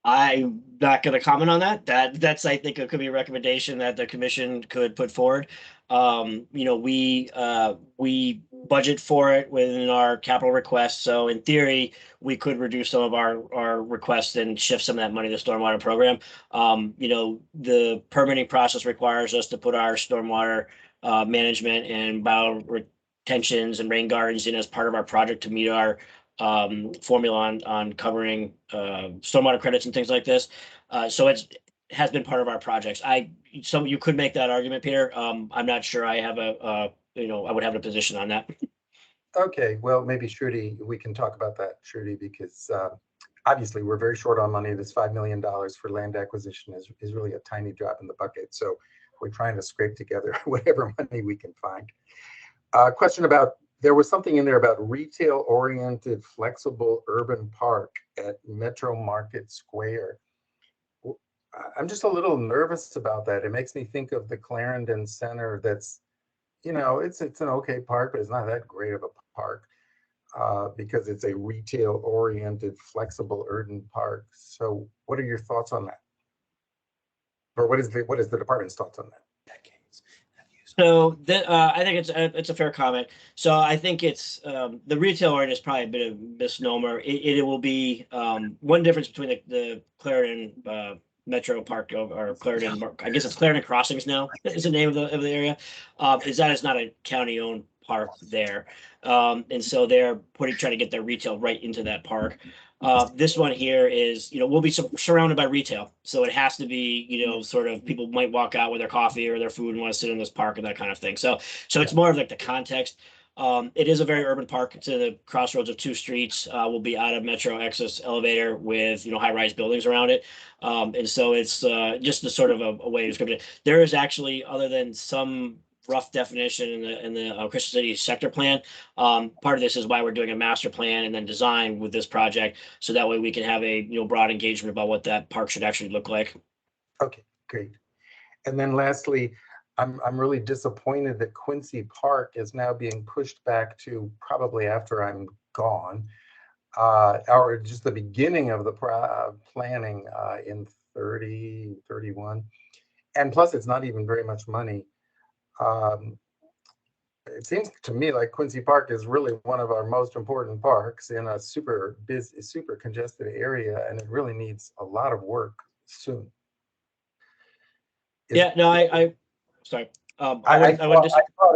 Speaker 12: I'm not going to comment on that. That's I think it could be a recommendation that the commission could put forward. We budget for it within our capital requests. So in theory, we could reduce some of our requests and shift some of that money to the stormwater program. The permitting process requires us to put our stormwater management and bioretentions and rain gardens in as part of our project to meet our formula on covering stormwater credits and things like this. So it has been part of our projects. You could make that argument, Peter. I'm not sure I have I would have a position on that.
Speaker 14: Okay, well, maybe Shruti, we can talk about that, Shruti, because obviously we're very short on money. This $5 million for land acquisition is really a tiny drop in the bucket. So we're trying to scrape together whatever money we can find. Question about, there was something in there about retail-oriented flexible urban park at Metro Market Square. I'm just a little nervous about that. It makes me think of the Clarendon Center that's, it's an okay park, but it's not that great of a park because it's a retail-oriented flexible urban park. So what are your thoughts on that? Or what is the department's thoughts on that?
Speaker 12: So I think it's a fair comment. So I think it's the retail art is probably a bit of a misnomer. It will be one difference between the Clarendon Metro Park or Clarendon. I guess it's Clarendon Crossings now is the name of the area. Is that it's not a county-owned park there, and so they're trying to get their retail right into that park. This one here is, we'll be surrounded by retail. So it has to be, sort of people might walk out with their coffee or their food and want to sit in this park and that kind of thing. So it's more of like the context. It is a very urban park. It's in the crossroads of two streets. We'll be out of Metro Access elevator with, high-rise buildings around it. And so it's just the sort of a way to describe it. There is actually, other than some rough definition in the Crystal City sector plan. Part of this is why we're doing a master plan and then design with this project. So that way we can have a broad engagement about what that park should actually look like.
Speaker 14: Okay, great. And then lastly, I'm really disappointed that Quincy Park is now being pushed back to probably after I'm gone, or just the beginning of the planning in 31. And plus it's not even very much money. It seems to me like Quincy Park is really one of our most important parks in a super busy, super congested area, and it really needs a lot of work soon.
Speaker 12: I sorry.
Speaker 14: I thought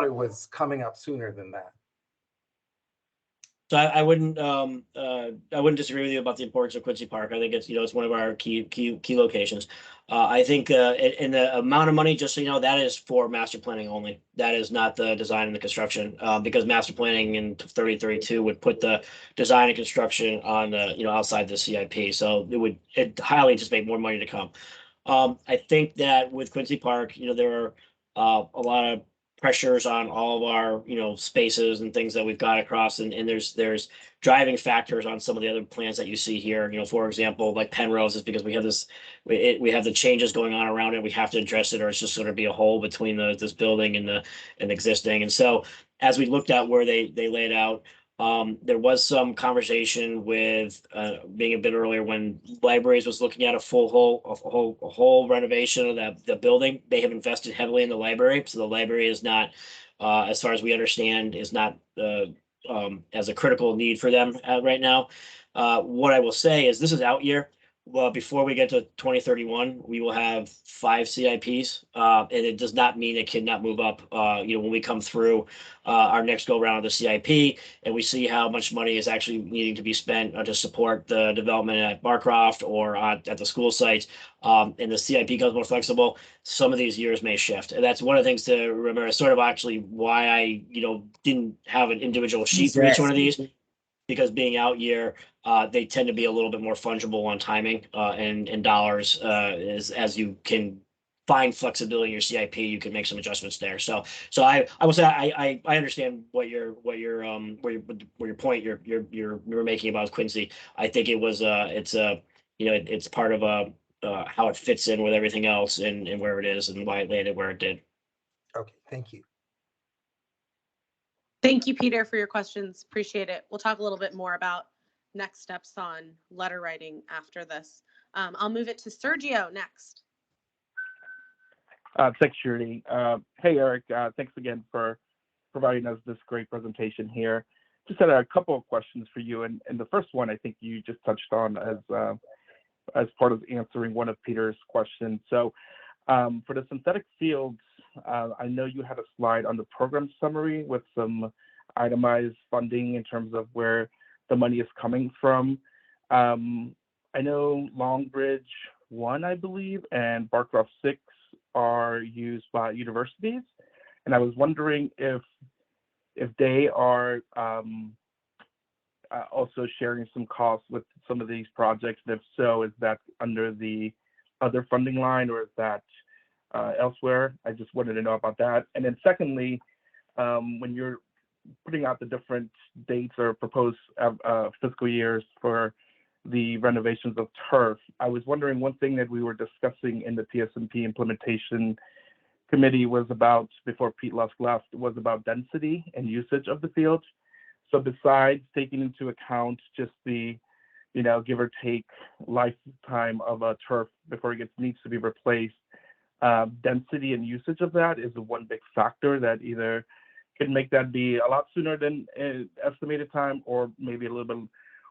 Speaker 14: it was coming up sooner than that.
Speaker 12: So I wouldn't disagree with you about the importance of Quincy Park. I think it's it's one of our key locations. I think in the amount of money, just so you know, that is for master planning only. That is not the design and the construction, because master planning in 3032 would put the design and construction on the outside the CIP. So it highly anticipate more money to come. I think that with Quincy Park, there are a lot of pressures on all of our spaces and things that we've got across, and there's driving factors on some of the other plans that you see here. For example, like Penrose is because we have we have the changes going on around it. We have to address it, or it's just going to be a hole between this building and the existing. And so as we looked at where they laid out, there was some conversation with being a bit earlier when libraries was looking at a whole renovation of the building. They have invested heavily in the library, so the library is not as far as we understand, is not as a critical need for them right now. What I will say is this is out year. Well, before we get to 2031, we will have 5 CIPs, and it does not mean it cannot move up. When we come through our next go round of the CIP, and we see how much money is actually needing to be spent to support the development at Barcroft or at the school sites, and the CIP becomes more flexible, some of these years may shift. And that's one of the things to remember. It's sort of actually why I, didn't have an individual sheet for each one of these, because being out year, they tend to be a little bit more fungible on timing and dollars. As you can find flexibility in your CIP, you can make some adjustments there. So I will say I understand what your point you're making about Quincy. I think it was it's part of how it fits in with everything else and where it is and why it landed where it did.
Speaker 14: Okay, thank you.
Speaker 1: Thank you, Peter, for your questions. Appreciate it. We'll talk a little bit more about next steps on letter writing after this. I'll move it to Sergio next.
Speaker 16: Thanks, Shruti. Hey, Eric, thanks again for providing us this great presentation here. Just had a couple of questions for you. And the first one, I think you just touched on as part of answering one of Peter's questions. So for the synthetic fields, I know you had a slide on the program summary with some itemized funding in terms of where the money is coming from. I know Longbridge 1, I believe, and Barcroft 6 are used by universities. And I was wondering if they are also sharing some costs with some of these projects. And if so, is that under the other funding line or is that elsewhere? I just wanted to know about that. And then secondly, when you're putting out the different dates or proposed fiscal years for the renovations of turf, I was wondering, one thing that we were discussing in the PSMP implementation committee was about, before Pete Lusk left, was about density and usage of the field. So besides taking into account just the, give or take lifetime of a turf before it needs to be replaced, density and usage of that is the one big factor that either can make that be a lot sooner than estimated time or maybe a little bit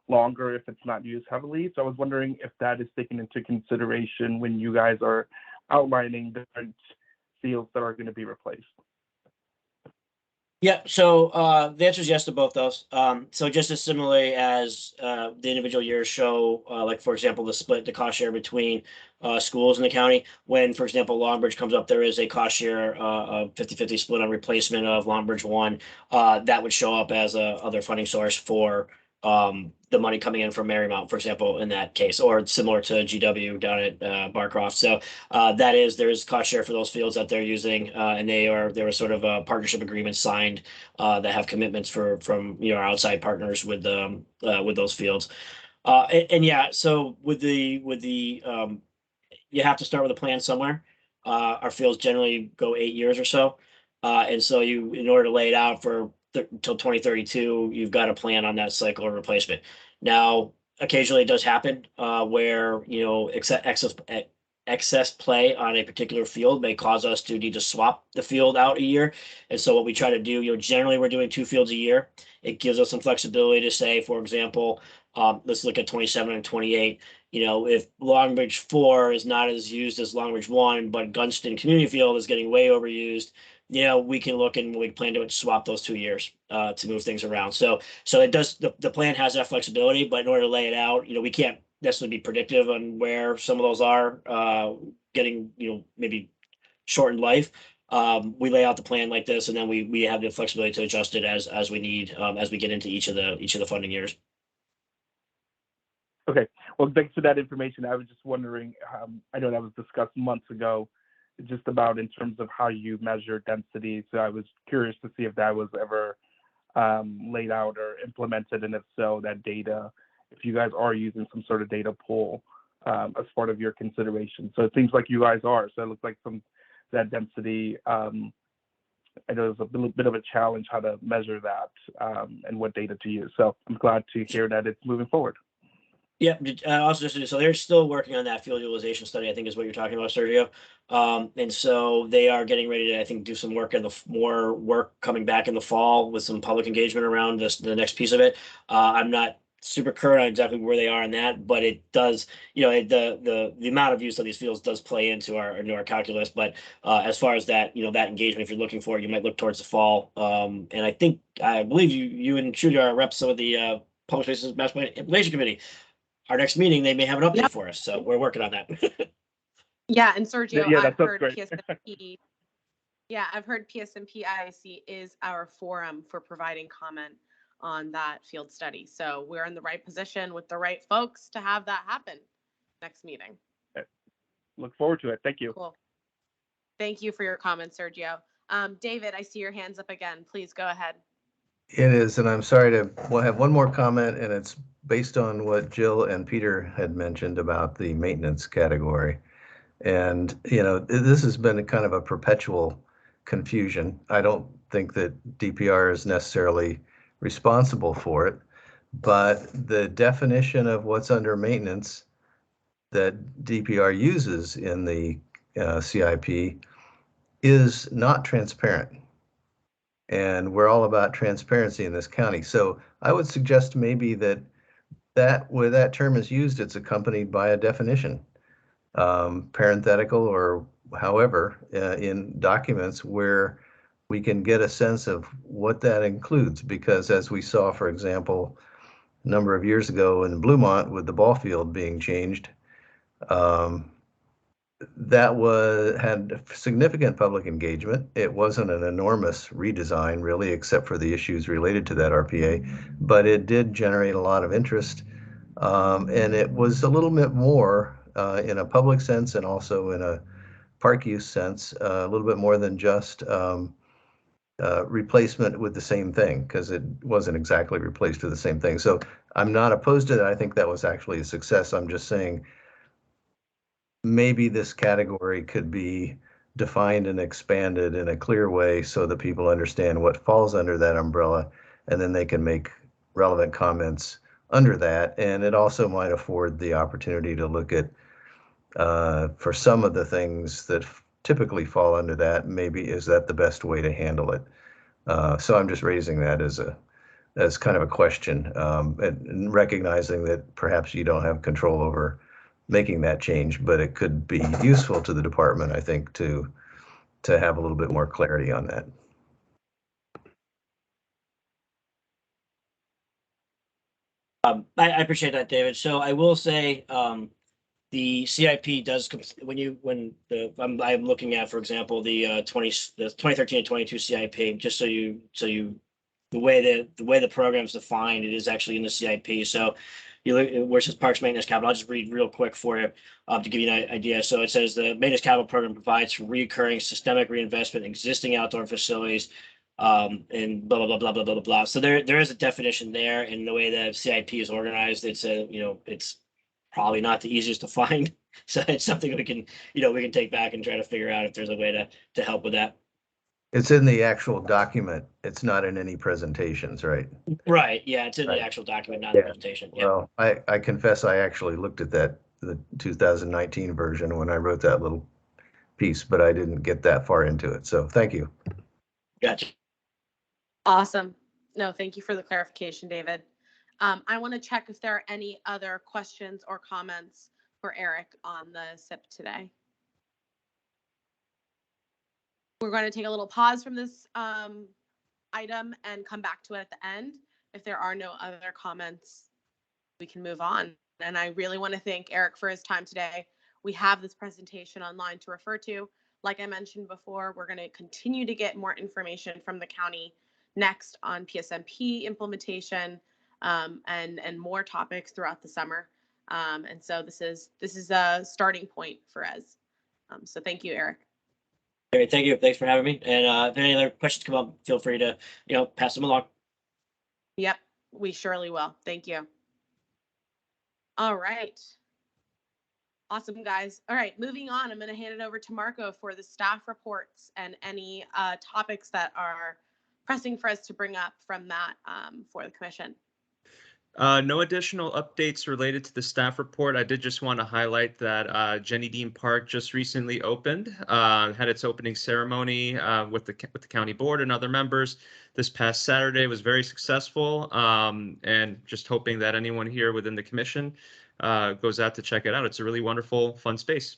Speaker 16: longer if it's not used heavily. So I was wondering if that is taken into consideration when you guys are outlining different fields that are going to be replaced.
Speaker 12: Yeah, so the answer is yes to both those. So just as similarly as the individual years show, like for example, the cost share between schools in the county, when, for example, Longbridge comes up, there is a cost share of 50-50 split on replacement of Longbridge 1. That would show up as a other funding source for the money coming in from Marymount, for example, in that case, or similar to GW down at Barcroft. So there is cost share for those fields that they're using, and there was sort of a partnership agreement signed that have commitments from our outside partners with those fields. And yeah, so with the you have to start with a plan somewhere. Our fields generally go 8 years or so, and so in order to lay it out for until 2032, you've got a plan on that cycle of replacement. Now, occasionally it does happen where excess play on a particular field may cause us to need to swap the field out a year. And so what we try to do, generally we're doing 2 fields a year. It gives us some flexibility to say, for example, let's look at 27 and 28. If Longbridge 4 is not as used as Longbridge 1, but Gunston Community Field is getting way overused, we can look and we plan to swap those 2 years to move things around. So it does, the plan has that flexibility, but in order to lay it out, we can't necessarily be predictive on where some of those are getting, maybe shortened life. We lay out the plan like this, and then we have the flexibility to adjust it as we need, as we get into each of the funding years.
Speaker 16: Okay, well, thanks for that information. I was just wondering, I know that was discussed months ago, just about in terms of how you measure density. So I was curious to see if that was ever laid out or implemented, and if so, that data, if you guys are using some sort of data pool as part of your consideration. So it seems like you guys are. So it looks like that density, I know there's a bit of a challenge how to measure that and what data to use. So I'm glad to hear that it's moving forward.
Speaker 12: Yeah, also so they're still working on that field utilization study, I think is what you're talking about, Sergio. And so they are getting ready to, I think, do some work in more work coming back in the fall with some public engagement around the next piece of it. I'm not super current on exactly where they are on that, but it does, the amount of use of these fields does play into our calculus. But as far as that, that engagement, if you're looking for it, you might look towards the fall. And I believe you and Trudy are reps of the Public Spaces Master Plan Implementation Committee. Our next meeting, they may have an update for us, so we're working on that.
Speaker 1: Yeah, and Sergio,
Speaker 16: Yeah,
Speaker 1: I've
Speaker 16: that sounds
Speaker 1: heard
Speaker 16: great.
Speaker 1: PSMP. Yeah, I've heard PSMP IIC is our forum for providing comment on that field study. So we're in the right position with the right folks to have that happen next meeting.
Speaker 16: Look forward to it. Thank you.
Speaker 1: Cool. Thank you for your comments, Sergio. David, I see your hands up again. Please go ahead.
Speaker 5: It is, and I'm sorry to have one more comment, and it's based on what Jill and Peter had mentioned about the maintenance category. And, this has been a kind of a perpetual confusion. I don't think that DPR is necessarily responsible for it, but the definition of what's under maintenance that DPR uses in the CIP is not transparent. And we're all about transparency in this county. So I would suggest maybe that where that term is used, it's accompanied by a definition, parenthetical or however, in documents where we can get a sense of what that includes. Because as we saw, for example, a number of years ago in Bluemont with the ball field being changed, that had significant public engagement. It wasn't an enormous redesign, really, except for the issues related to that RPA, but it did generate a lot of interest. And it was a little bit more in a public sense and also in a park use sense, a little bit more than just replacement with the same thing, because it wasn't exactly replaced with the same thing. So I'm not opposed to that. I think that was actually a success. I'm just saying, maybe this category could be defined and expanded in a clear way so that people understand what falls under that umbrella, and then they can make relevant comments under that. And it also might afford the opportunity to look at, for some of the things that typically fall under that, maybe is that the best way to handle it? So I'm just raising that as kind of a question, and recognizing that perhaps you don't have control over making that change, but it could be useful to the department, I think, to have a little bit more clarity on that.
Speaker 12: I appreciate that, David. So I will say, the CIP does, I'm looking at, for example, the 2013 and 22 CIP, just so you, the way the program's defined, it is actually in the CIP. So you look where it says Parks Maintenance Capital. I'll just read real quick for you to give you an idea. So it says the Maintenance Capital Program provides for recurring systemic reinvestment in existing outdoor facilities, and blah, blah, blah, blah, blah, blah, blah. So there is a definition there, and the way the CIP is organized, it's it's probably not the easiest to find. So it's something we can take back and try to figure out if there's a way to help with that.
Speaker 5: It's in the actual document. It's not in any presentations, right?
Speaker 12: Right. Yeah, it's in
Speaker 5: Right.
Speaker 12: the actual document, not the presentation. Yeah.
Speaker 5: Well, I confess I actually looked at the 2019 version when I wrote that little piece, but I didn't get that far into it. So thank you.
Speaker 12: Gotcha.
Speaker 1: Awesome. No, thank you for the clarification, David. I want to check if there are any other questions or comments for Eric on the SIP today. We're going to take a little pause from this item and come back to it at the end. If there are no other comments, we can move on. And I really want to thank Eric for his time today. We have this presentation online to refer to. Like I mentioned before, we're going to continue to get more information from the county next on PSMP implementation, and more topics throughout the summer. And so this is a starting point for us. So thank you, Eric.
Speaker 12: Great, thank you. Thanks for having me. And if any other questions come up, feel free to pass them along.
Speaker 1: Yep, we surely will. Thank you. All right. Awesome, guys. All right, moving on. I'm going to hand it over to Marco for the staff reports and any topics that are pressing for us to bring up from that for the commission.
Speaker 2: No additional updates related to the staff report. I did just want to highlight that Jenny Dean Park just recently opened, had its opening ceremony with the county board and other members this past Saturday. It was very successful, and just hoping that anyone here within the commission goes out to check it out. It's a really wonderful, fun space.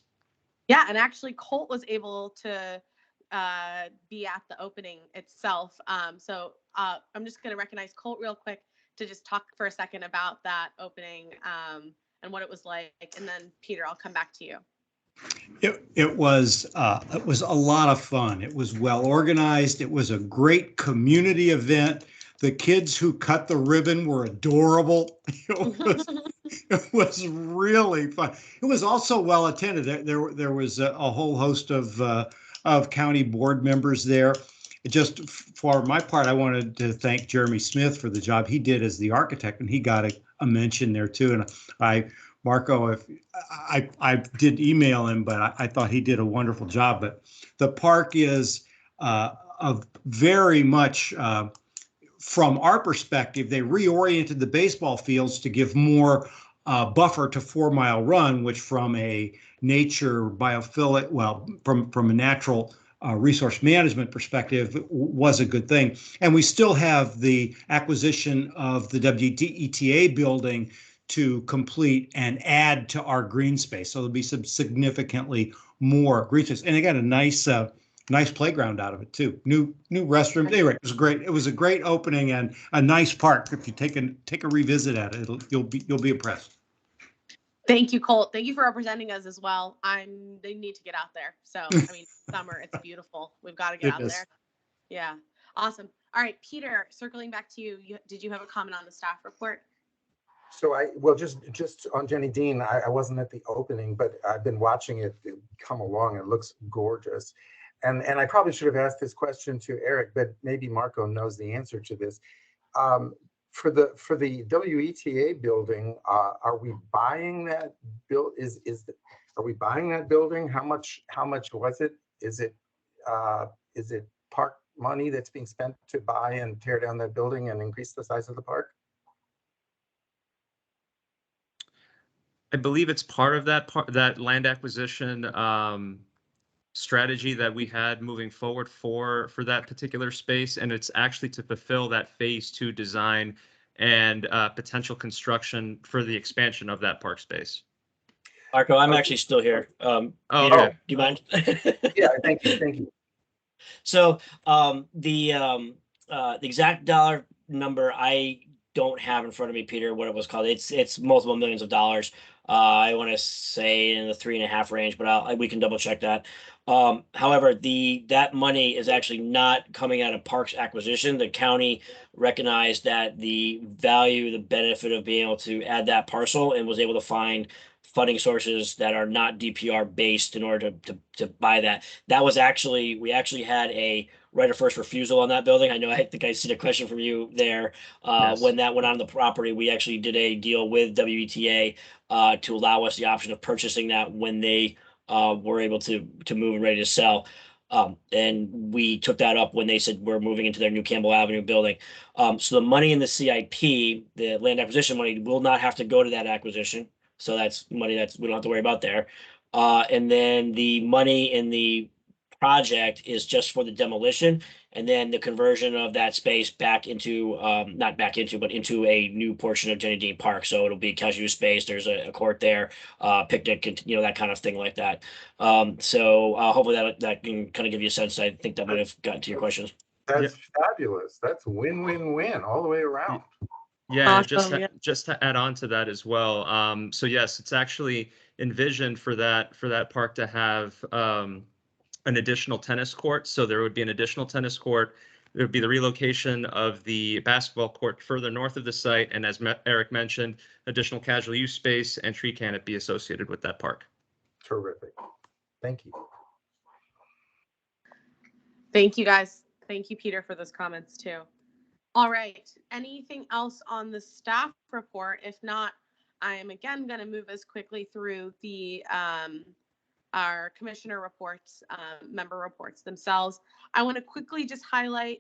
Speaker 1: Yeah, and actually Colt was able to be at the opening itself. So I'm just going to recognize Colt real quick to just talk for a second about that opening and what it was like. And then Peter, I'll come back to you.
Speaker 17: It was a lot of fun. It was well organized. It was a great community event. The kids who cut the ribbon were adorable. It was really fun. It was also well attended. There was a whole host of county board members there. Just for my part, I wanted to thank Jeremy Smith for the job he did as the architect, and he got a mention there too. And Marco, if I did email him, but I thought he did a wonderful job. But the park is very much, from our perspective, they reoriented the baseball fields to give more buffer to 4 Mile Run, which from a nature biophilic, well, from a natural resource management perspective was a good thing. And we still have the acquisition of the WETA building to complete and add to our green space. So there'll be some significantly more green space. And again, a nice playground out of it too. New restrooms. Anyway, it was great. It was a great opening and a nice park. If you take a revisit at it, you'll be impressed.
Speaker 1: Thank you, Colt. Thank you for representing us as well. They need to get out there. So, I mean, summer, it's beautiful. We've got to get out there. Yeah. Awesome. All right, Peter, circling back to you, did you have a comment on the staff report?
Speaker 14: So just on Jenny Dean, I wasn't at the opening, but I've been watching it come along. It looks gorgeous. And I probably should have asked this question to Eric, but maybe Marco knows the answer to this. For the WETA building, are we buying that are we buying that building? How much was it? Is it park money that's being spent to buy and tear down that building and increase the size of the park?
Speaker 2: I believe it's part of that land acquisition strategy that we had moving forward for that particular space, and it's actually to fulfill that phase 2 design and potential construction for the expansion of that park space.
Speaker 12: Marco, I'm actually still here. Peter,
Speaker 2: okay.
Speaker 12: do you mind?
Speaker 14: Yeah, thank you.
Speaker 12: So the exact dollar number I don't have in front of me, Peter, what it was called. It's multiple millions of dollars. I want to say in the 3.5 range, but we can double check that. However, that money is actually not coming out of parks acquisition. The county recognized that the value, the benefit of being able to add that parcel, and was able to find funding sources that are not DPR based in order to buy that. That was actually, we actually had a right of first refusal on that building. I think I see a question from you there.
Speaker 2: Yes.
Speaker 12: When that went on the property, we actually did a deal with WETA to allow us the option of purchasing that when they were able to move and ready to sell. And we took that up when they said we're moving into their new Campbell Avenue building. So the money in the CIP, the land acquisition money, will not have to go to that acquisition. So that's money that we don't have to worry about there. And then the money in the project is just for the demolition, and then the conversion of that space back into, not back into, but into a new portion of Jenny Dean Park. So it'll be casual use space. There's a court there, picnic, that kind of thing like that. So hopefully that can kind of give you a sense. I think that might have gotten to your questions.
Speaker 14: That's fabulous. That's win-win-win all the way around.
Speaker 2: Yeah,
Speaker 1: Awesome,
Speaker 2: just to add on to that as well. So yes, it's actually envisioned for that park to have an additional tennis court. So there would be an additional tennis court. There would be the relocation of the basketball court further north of the site, and as Eric mentioned, additional casual use space and tree canopy associated with that park.
Speaker 14: Terrific. Thank you.
Speaker 1: Thank you, guys. Thank you, Peter, for those comments too. All right. Anything else on the staff report? If not, I am again going to move as quickly through the our commissioner reports, member reports themselves. I want to quickly just highlight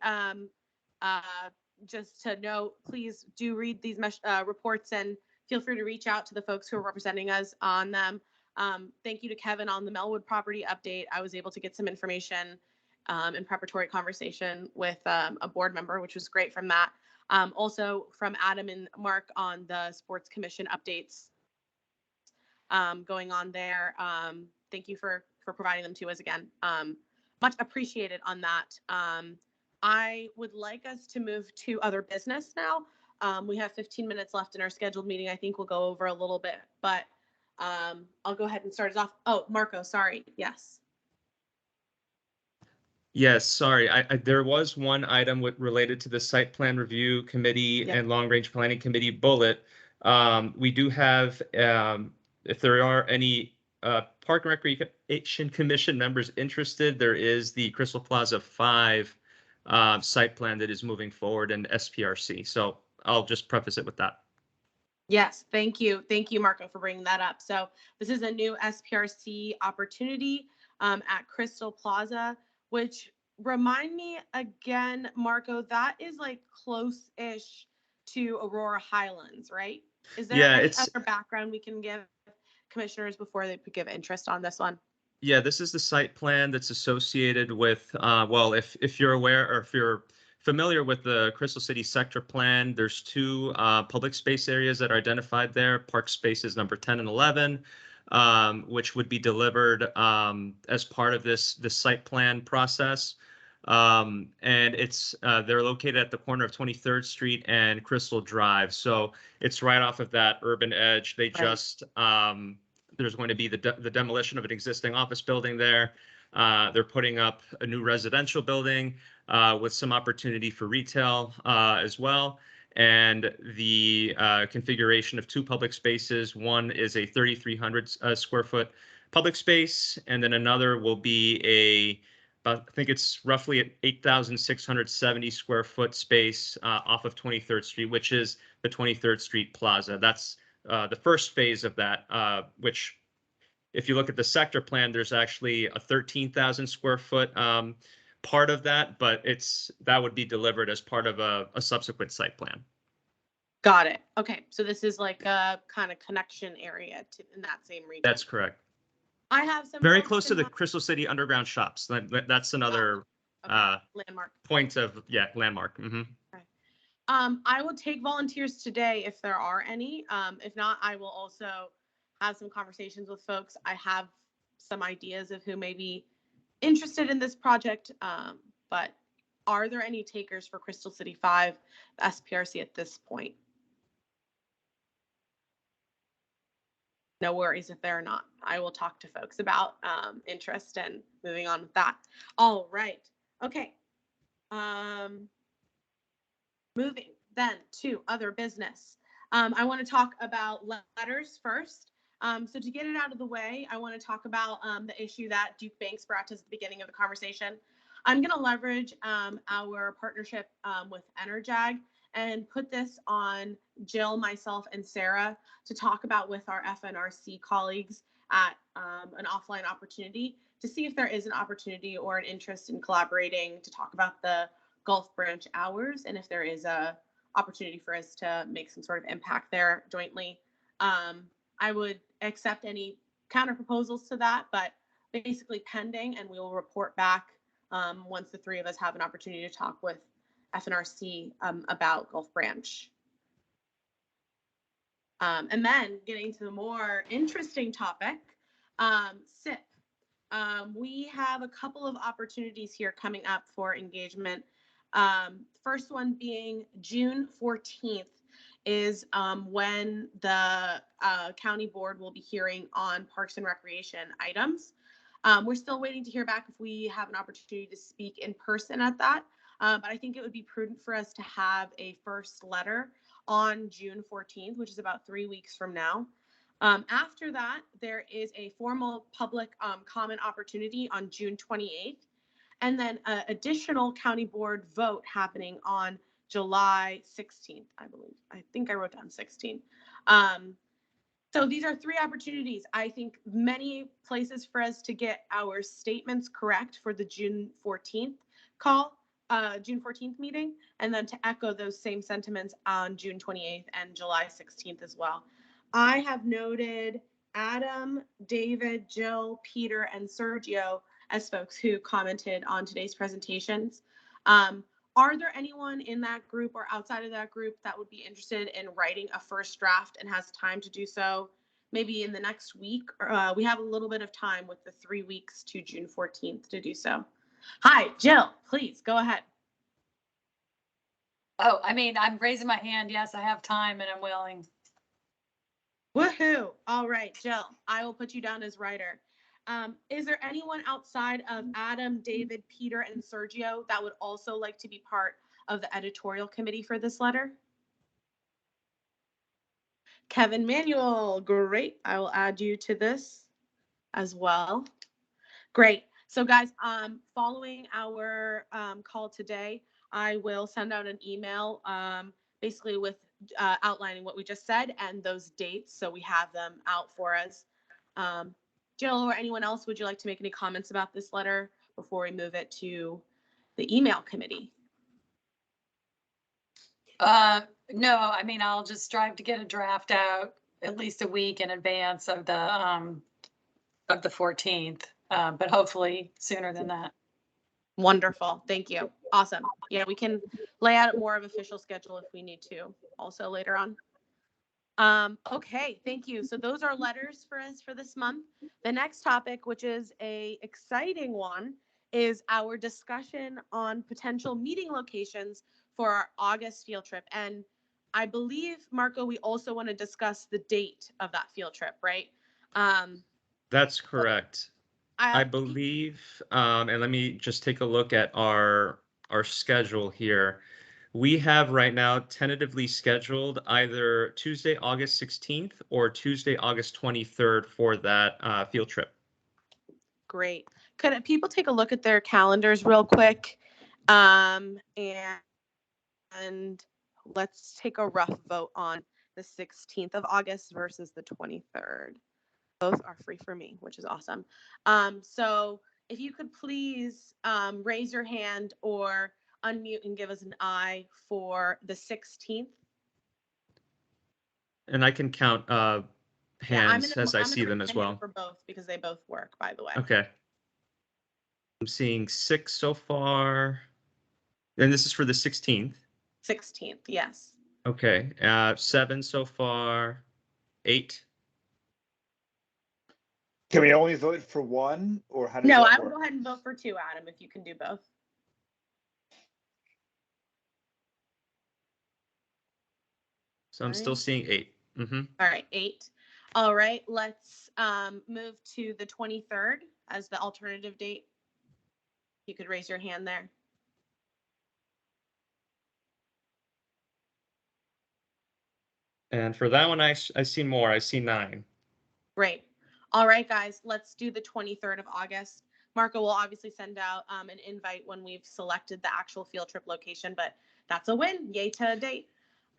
Speaker 1: just to note, please do read these reports and feel free to reach out to the folks who are representing us on them. Thank you to Kevin on the Melwood property update. I was able to get some information in preparatory conversation with a board member, which was great from that. Also from Adam and Mark on the sports commission updates going on there. Thank you for providing them to us again. Much appreciated on that. I would like us to move to other business now. We have 15 minutes left in our scheduled meeting. I think we'll go over a little bit, but I'll go ahead and start us off. Oh, Marco, sorry. Yes.
Speaker 2: Yes, sorry. There was one item related to the site plan review committee and long range planning committee bullet. We do have, if there are any Park and Recreation Commission members interested, there is the Crystal Plaza 5 site plan that is moving forward in SPRC. So I'll just preface it with that.
Speaker 1: Yes, thank you. Thank you, Marco, for bringing that up. So this is a new SPRC opportunity at Crystal Plaza, which remind me again, Marco, that is like close-ish to Aurora Highlands, right? Is there any other background we can give commissioners before they give interest on this one?
Speaker 2: Yeah, this is the site plan that's associated with, well, if you're aware or if you're familiar with the Crystal City sector plan, there's two public space areas that are identified there, park spaces number 10 and 11, which would be delivered as part of this site plan process. And it's they're located at the corner of 23rd Street and Crystal Drive. So it's right off of that urban edge. They just there's going to be the demolition of an existing office building there. They're putting up a new residential building with some opportunity for retail as well. And the configuration of two public spaces. One is a 3,300 square foot public space, and then another will be I think it's roughly an 8,670 square foot space off of 23rd Street, which is the 23rd Street Plaza. That's the first phase of that, which if you look at the sector plan, there's actually a 13,000 square foot part of that, but that would be delivered as part of a subsequent site plan.
Speaker 1: Got it. Okay, so this is like a kind of connection area in that same region.
Speaker 2: That's correct.
Speaker 1: I have some
Speaker 2: very close to the Crystal City underground shops. That's another
Speaker 1: landmark
Speaker 2: point of landmark. Mm-hmm.
Speaker 1: Okay. I will take volunteers today if there are any. If not, I will also have some conversations with folks. I have some ideas of who may be interested in this project, but are there any takers for Crystal City 5 SPRC at this point? No worries if there are not. I will talk to folks about interest and moving on with that. All right. Okay. Moving then to other business. I want to talk about letters first. So to get it out of the way, I want to talk about the issue that Duke Banks brought to us at the beginning of the conversation. I'm going to leverage our partnership with Enerjag and put this on Jill, myself, and Sarah to talk about with our FNRC colleagues at an offline opportunity to see if there is an opportunity or an interest in collaborating to talk about the Gulf Branch hours and if there is a opportunity for us to make some sort of impact there jointly. I would accept any counter proposals to that, but basically pending, and we will report back once the three of us have an opportunity to talk with FNRC about Gulf Branch. And then getting to the more interesting topic, SIP. We have a couple of opportunities here coming up for engagement. First one being June 14th is when the county board will be hearing on Parks and Recreation items. We're still waiting to hear back if we have an opportunity to speak in person at that. But I think it would be prudent for us to have a first letter on June 14th, which is about 3 weeks from now. After that, there is a formal public comment opportunity on June 28th, and then an additional county board vote happening on July 16th, I believe. I think I wrote down 16. So these are three opportunities. I think many places for us to get our statements correct for the June 14th call. June 14th meeting, and then to echo those same sentiments on June 28th and July 16th as well. I have noted Adam, David, Jill, Peter, and Sergio as folks who commented on today's presentations. Are there anyone in that group or outside of that group that would be interested in writing a first draft and has time to do so maybe in the next week? We have a little bit of time with the 3 weeks to June 14th to do so. Hi, Jill, please go ahead.
Speaker 4: Oh, I mean, I'm raising my hand. Yes, I have time and I'm willing.
Speaker 1: Woohoo. All right, Jill, I will put you down as writer. Is there anyone outside of Adam, David, Peter, and Sergio that would also like to be part of the editorial committee for this letter? Kevin Manuel, great. I will add you to this as well. Great. So guys, following our call today, I will send out an email basically with outlining what we just said and those dates, so we have them out for us. Jill or anyone else, would you like to make any comments about this letter before we move it to the email committee?
Speaker 4: No, I mean, I'll just strive to get a draft out at least a week in advance of the 14th, but hopefully sooner than that.
Speaker 1: Wonderful. Thank you. Awesome. Yeah, we can lay out more of official schedule if we need to also later on. Okay, thank you. So those are letters for us for this month. The next topic, which is a exciting one, is our discussion on potential meeting locations for our August field trip. And I believe, Marco, we also want to discuss the date of that field trip, right?
Speaker 2: That's correct. I believe, and let me just take a look at our schedule here. We have right now tentatively scheduled either Tuesday, August 16th or Tuesday, August 23rd for that field trip.
Speaker 1: Great. Could people take a look at their calendars real quick? And let's take a rough vote on the 16th of August versus the 23rd. Both are free for me, which is awesome. So if you could please raise your hand or unmute and give us an aye for the 16th.
Speaker 2: And I can count hands as I see them as well.
Speaker 1: For both because they both work, by the way.
Speaker 2: Okay. I'm seeing 6 so far. And this is for the 16th.
Speaker 1: 16th, yes.
Speaker 2: Okay. 7 so far. 8.
Speaker 13: Can we only vote for one, or how does
Speaker 1: No,
Speaker 13: that
Speaker 1: I will
Speaker 13: work?
Speaker 1: go ahead and vote for 2, Adam, if you can do both.
Speaker 2: So I'm still seeing 8. Mm-hmm.
Speaker 1: All right, 8. All right, let's move to the 23rd as the alternative date. You could raise your hand there.
Speaker 2: And for that one, I see more. I see 9.
Speaker 1: Great. All right, guys, let's do the 23rd of August. Marco will obviously send out an invite when we've selected the actual field trip location, but that's a win. Yay to a date.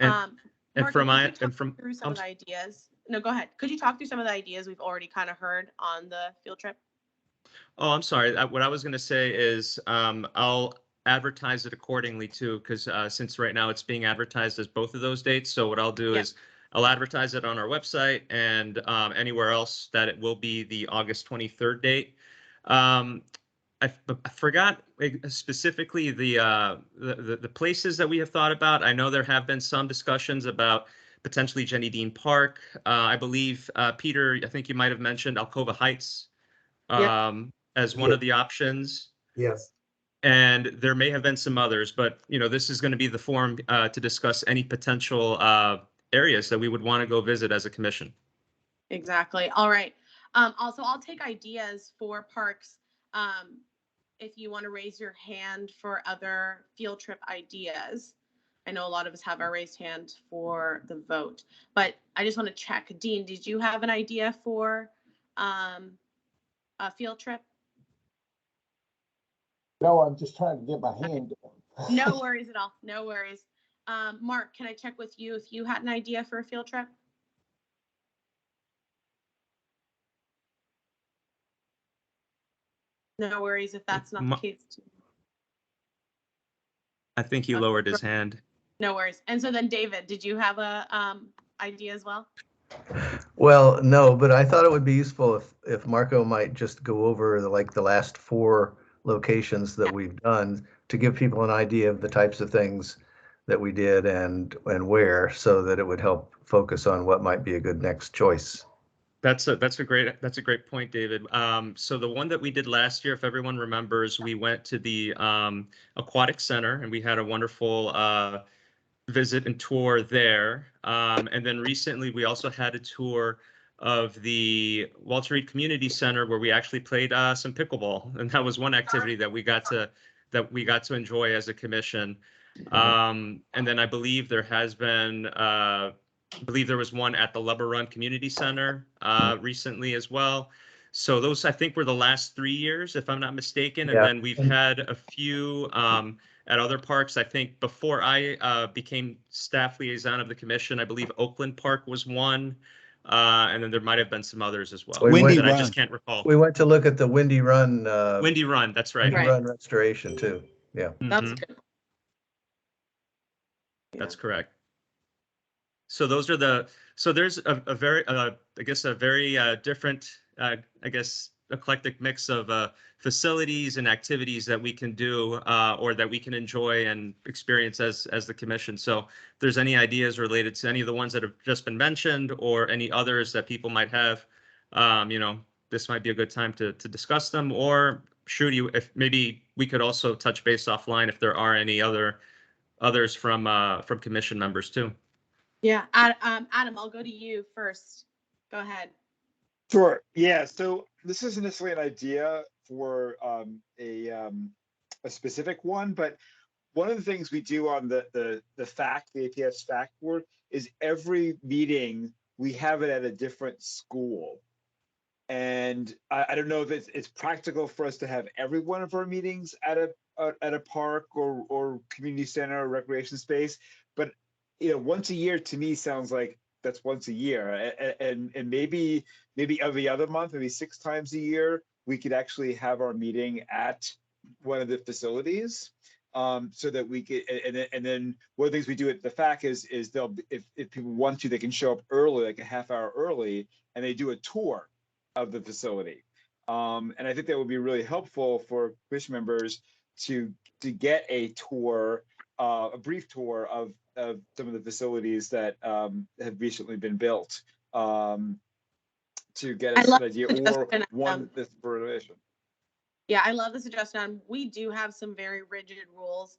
Speaker 2: And
Speaker 1: Marco,
Speaker 2: from my
Speaker 1: could you talk through some of the ideas? No, go ahead. Could you talk through some of the ideas we've already kind of heard on the field trip?
Speaker 2: Oh, I'm sorry. What I was going to say is I'll advertise it accordingly too, because since right now it's being advertised as both of those dates. So what I'll do is I'll advertise it on our website and anywhere else that it will be the August 23rd date. I forgot specifically the places that we have thought about. I know there have been some discussions about potentially Jenny Dean Park. I believe, Peter, I think you might have mentioned Alcova Heights as one of the options.
Speaker 14: Yes.
Speaker 2: And there may have been some others, but this is going to be the forum to discuss any potential areas that we would want to go visit as a commission.
Speaker 1: Exactly. All right. Also, I'll take ideas for parks. If you want to raise your hand for other field trip ideas. I know a lot of us have our raised hand for the vote, but I just want to check. Dean, did you have an idea for a field trip?
Speaker 3: No, I'm just trying to get my hand down.
Speaker 1: No worries at all. No worries. Mark, can I check with you if you had an idea for a field trip? No worries if that's not the case.
Speaker 2: I think he lowered his hand.
Speaker 1: No worries. And so then David, did you have a idea as well?
Speaker 5: Well, no, but I thought it would be useful if Marco might just go over the last 4 locations that we've done to give people an idea of the types of things that we did and where, so that it would help focus on what might be a good next choice.
Speaker 2: That's a great point, David. So the one that we did last year, if everyone remembers, we went to the Aquatic Center and we had a wonderful visit and tour there. And then recently we also had a tour of the Walter Reed Community Center where we actually played some pickleball, and that was one activity that we got to enjoy as a commission. And then I believe there has been there was one at the Lubber Run Community Center recently as well. So those, I think, were the last 3 years, if I'm not mistaken. And
Speaker 5: Yeah.
Speaker 2: then we've had a few at other parks. I think before I became staff liaison of the commission, I believe Oakland Park was one. And then there might have been some others as well that I just can't recall.
Speaker 5: We went to look at the Windy Run.
Speaker 2: Windy Run, that's right.
Speaker 5: Windy Run restoration too. Yeah.
Speaker 1: That's
Speaker 2: Mhm.
Speaker 1: good.
Speaker 2: That's correct. So those are so there's a very, I guess, a very different, I guess, eclectic mix of facilities and activities that we can do or that we can enjoy and experience as the commission. So if there's any ideas related to any of the ones that have just been mentioned or any others that people might have, this might be a good time to discuss them. Or Shruti, if maybe we could also touch base offline if there are any others from commission members too.
Speaker 1: Yeah, Adam, I'll go to you first. Go ahead.
Speaker 13: Sure. Yeah. So this isn't necessarily an idea for a specific one, but one of the things we do on the APS FACT board is every meeting we have it at a different school. And I don't know if it's practical for us to have every one of our meetings at a park or community center or recreation space, but once a year to me sounds like that's once a year, and maybe every other month, maybe 6 times a year, we could actually have our meeting at one of the facilities, so that we could. And then one of the things we do at the FAC is they'll, if people want to, they can show up early, like a half hour early, and they do a tour of the facility. And I think that would be really helpful for commission members to get a tour, a brief tour of some of the facilities that have recently been built, to get us an idea, or one that's for innovation.
Speaker 1: Yeah, I love the suggestion. We do have some very rigid rules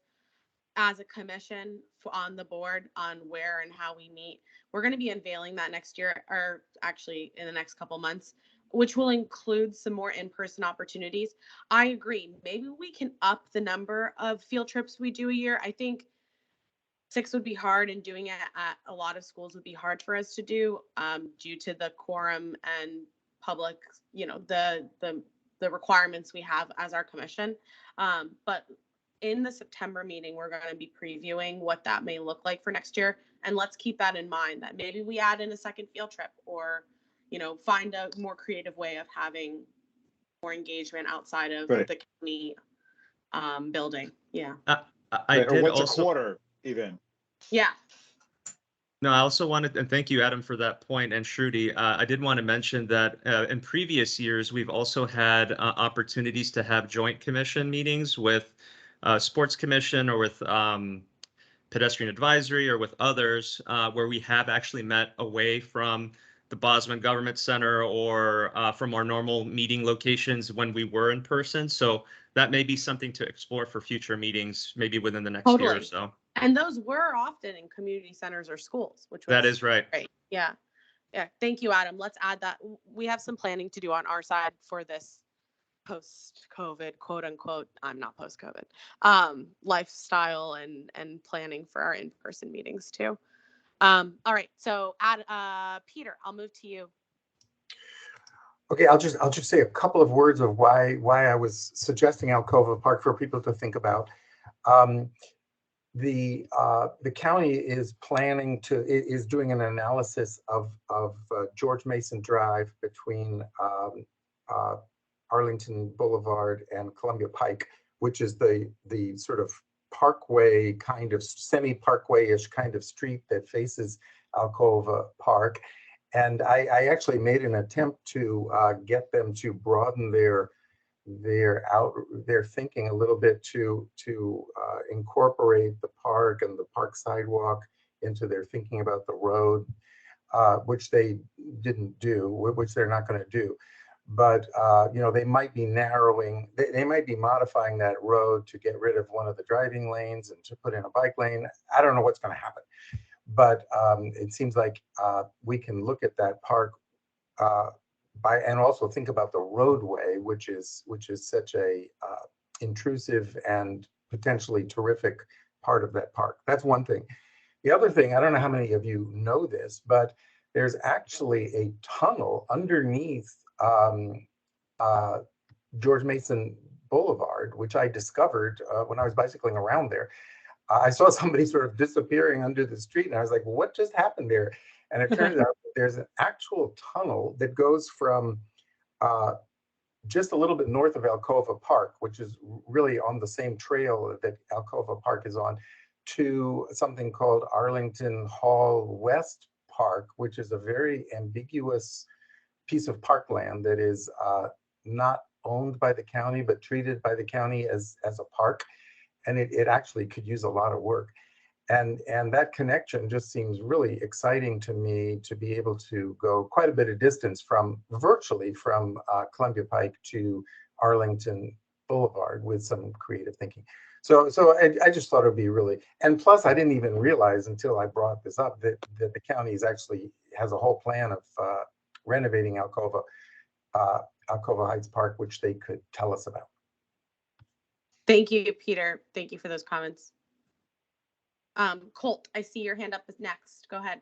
Speaker 1: as a commission on the board on where and how we meet. We're going to be unveiling that next year, or actually in the next couple months, which will include some more in-person opportunities. I agree. Maybe we can up the number of field trips we do a year. I think 6 would be hard, and doing it at a lot of schools would be hard for us to do due to the quorum and public, the requirements we have as our commission. But in the September meeting, we're going to be previewing what that may look like for next year. And let's keep that in mind, that maybe we add in a second field trip, or, find a more creative way of having more engagement outside of the county building. Yeah.
Speaker 2: I did
Speaker 13: once
Speaker 2: also,
Speaker 13: a quarter even.
Speaker 1: Yeah.
Speaker 2: No, I also wanted, and thank you, Adam, for that point, and Shruti. I did want to mention that in previous years, we've also had opportunities to have joint commission meetings with Sports Commission or with Pedestrian Advisory or with others, where we have actually met away from the Bosman Government Center or from our normal meeting locations when we were in person. So that may be something to explore for future meetings, maybe within the next year or so.
Speaker 1: And those were often in community centers or schools, which was
Speaker 2: that is right.
Speaker 1: Great. Yeah. Yeah. Thank you, Adam. Let's add that. We have some planning to do on our side for this post-COVID, quote unquote, I'm not post-COVID, lifestyle and planning for our in-person meetings too. All right. So Peter, I'll move to you.
Speaker 14: Okay, I'll just say a couple of words of why I was suggesting Alcova Park for people to think about. The county is planning is doing an analysis of George Mason Drive between Arlington Boulevard and Columbia Pike, which is the sort of parkway, kind of semi-parkway-ish kind of street that faces Alcova Park. And I actually made an attempt to get them to broaden their thinking a little bit to incorporate the park and the park sidewalk into their thinking about the road, which they didn't do, which they're not going to do. But you know, they might be narrowing, they might be modifying that road to get rid of one of the driving lanes and to put in a bike lane. I don't know what's going to happen, but it seems like we can look at that park and also think about the roadway, which is such a intrusive and potentially terrific part of that park. That's one thing. The other thing, I don't know how many of you know this, but there's actually a tunnel underneath George Mason Boulevard, which I discovered when I was bicycling around there. I saw somebody sort of disappearing under the street, and I was like, well, what just happened there? And it turns out that there's an actual tunnel that goes from just a little bit north of Alcova Park, which is really on the same trail that Alcova Park is on, to something called Arlington Hall West Park, which is a very ambiguous piece of parkland that is not owned by the county, but treated by the county as a park. And it actually could use a lot of work. And that connection just seems really exciting to me, to be able to go quite a bit of distance virtually from Columbia Pike to Arlington Boulevard with some creative thinking. So I just thought it'd be really, and plus I didn't even realize until I brought this up that the county actually has a whole plan of renovating Alcova Heights Park, which they could tell us about.
Speaker 1: Thank you, Peter. Thank you for those comments. Colt, I see your hand up is next. Go ahead.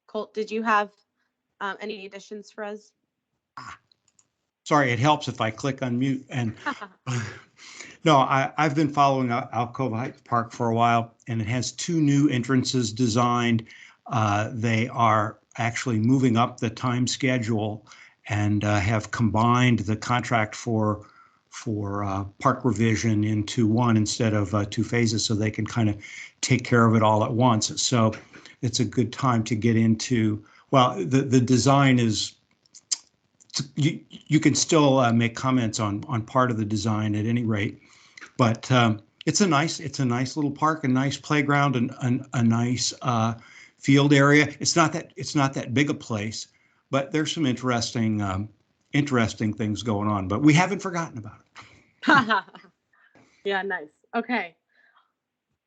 Speaker 1: Colt, did you have any additions for us?
Speaker 17: Sorry, it helps if I click on mute. And no, I've been following Alcova Heights Park for a while, and it has 2 new entrances designed. They are actually moving up the time schedule and have combined the contract for park revision into one instead of 2 phases, so they can kind of take care of it all at once. So it's a good time to get into, well, the design is, you can still make comments on part of the design at any rate, but it's a nice little park, a nice playground, and a nice field area. It's not that big a place, but there's some interesting things going on. But we haven't forgotten about it.
Speaker 1: Yeah, nice. Okay.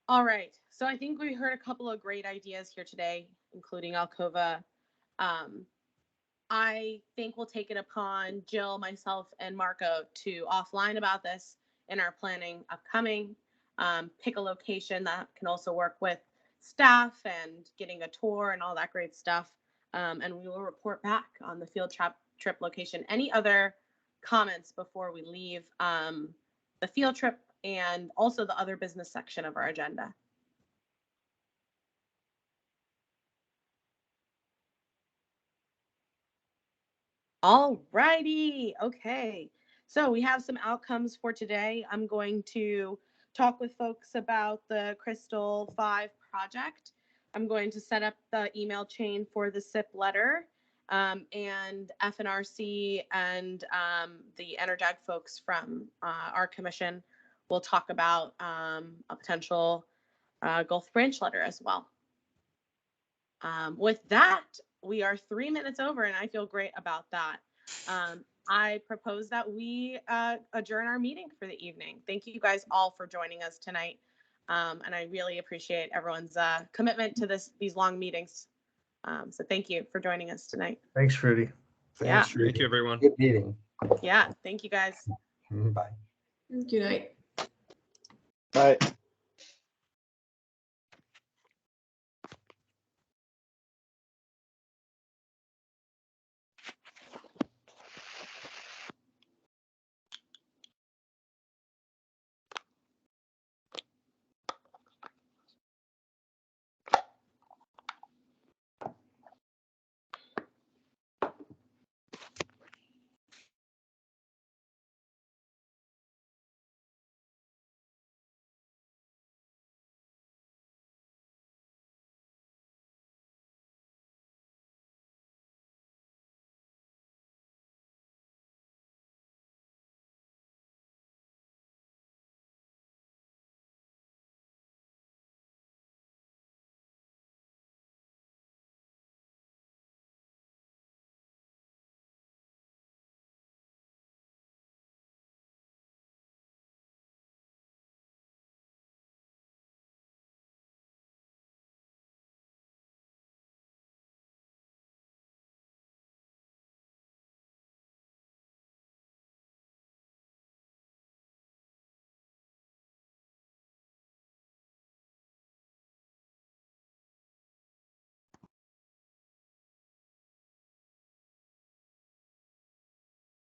Speaker 1: All right. So I think we heard a couple of great ideas here today, including Alcova. I think we'll take it upon Jill, myself, and Marco to offline about this in our planning upcoming. Pick a location that can also work with staff and getting a tour and all that great stuff. And we will report back on the field trip location. Any other comments before we leave the field trip and also the other business section of our agenda? All righty. Okay. So we have some outcomes for today. I'm going to talk with folks about the Crystal 5 project. I'm going to set up the email chain for the SIP letter, and FNRC and the ENERJAG folks from our commission will talk about a potential Gulf Branch letter as well. With that, we are 3 minutes over, and I feel great about that. I propose that we adjourn our meeting for the evening. Thank you guys all for joining us tonight. And I really appreciate everyone's commitment to these long meetings. So thank you for joining us tonight.
Speaker 5: Thanks, Rudy.
Speaker 1: Yeah.
Speaker 2: Thank you, everyone.
Speaker 14: Good meeting.
Speaker 1: Yeah. Thank you guys.
Speaker 14: Bye.
Speaker 11: Good night.
Speaker 13: Bye.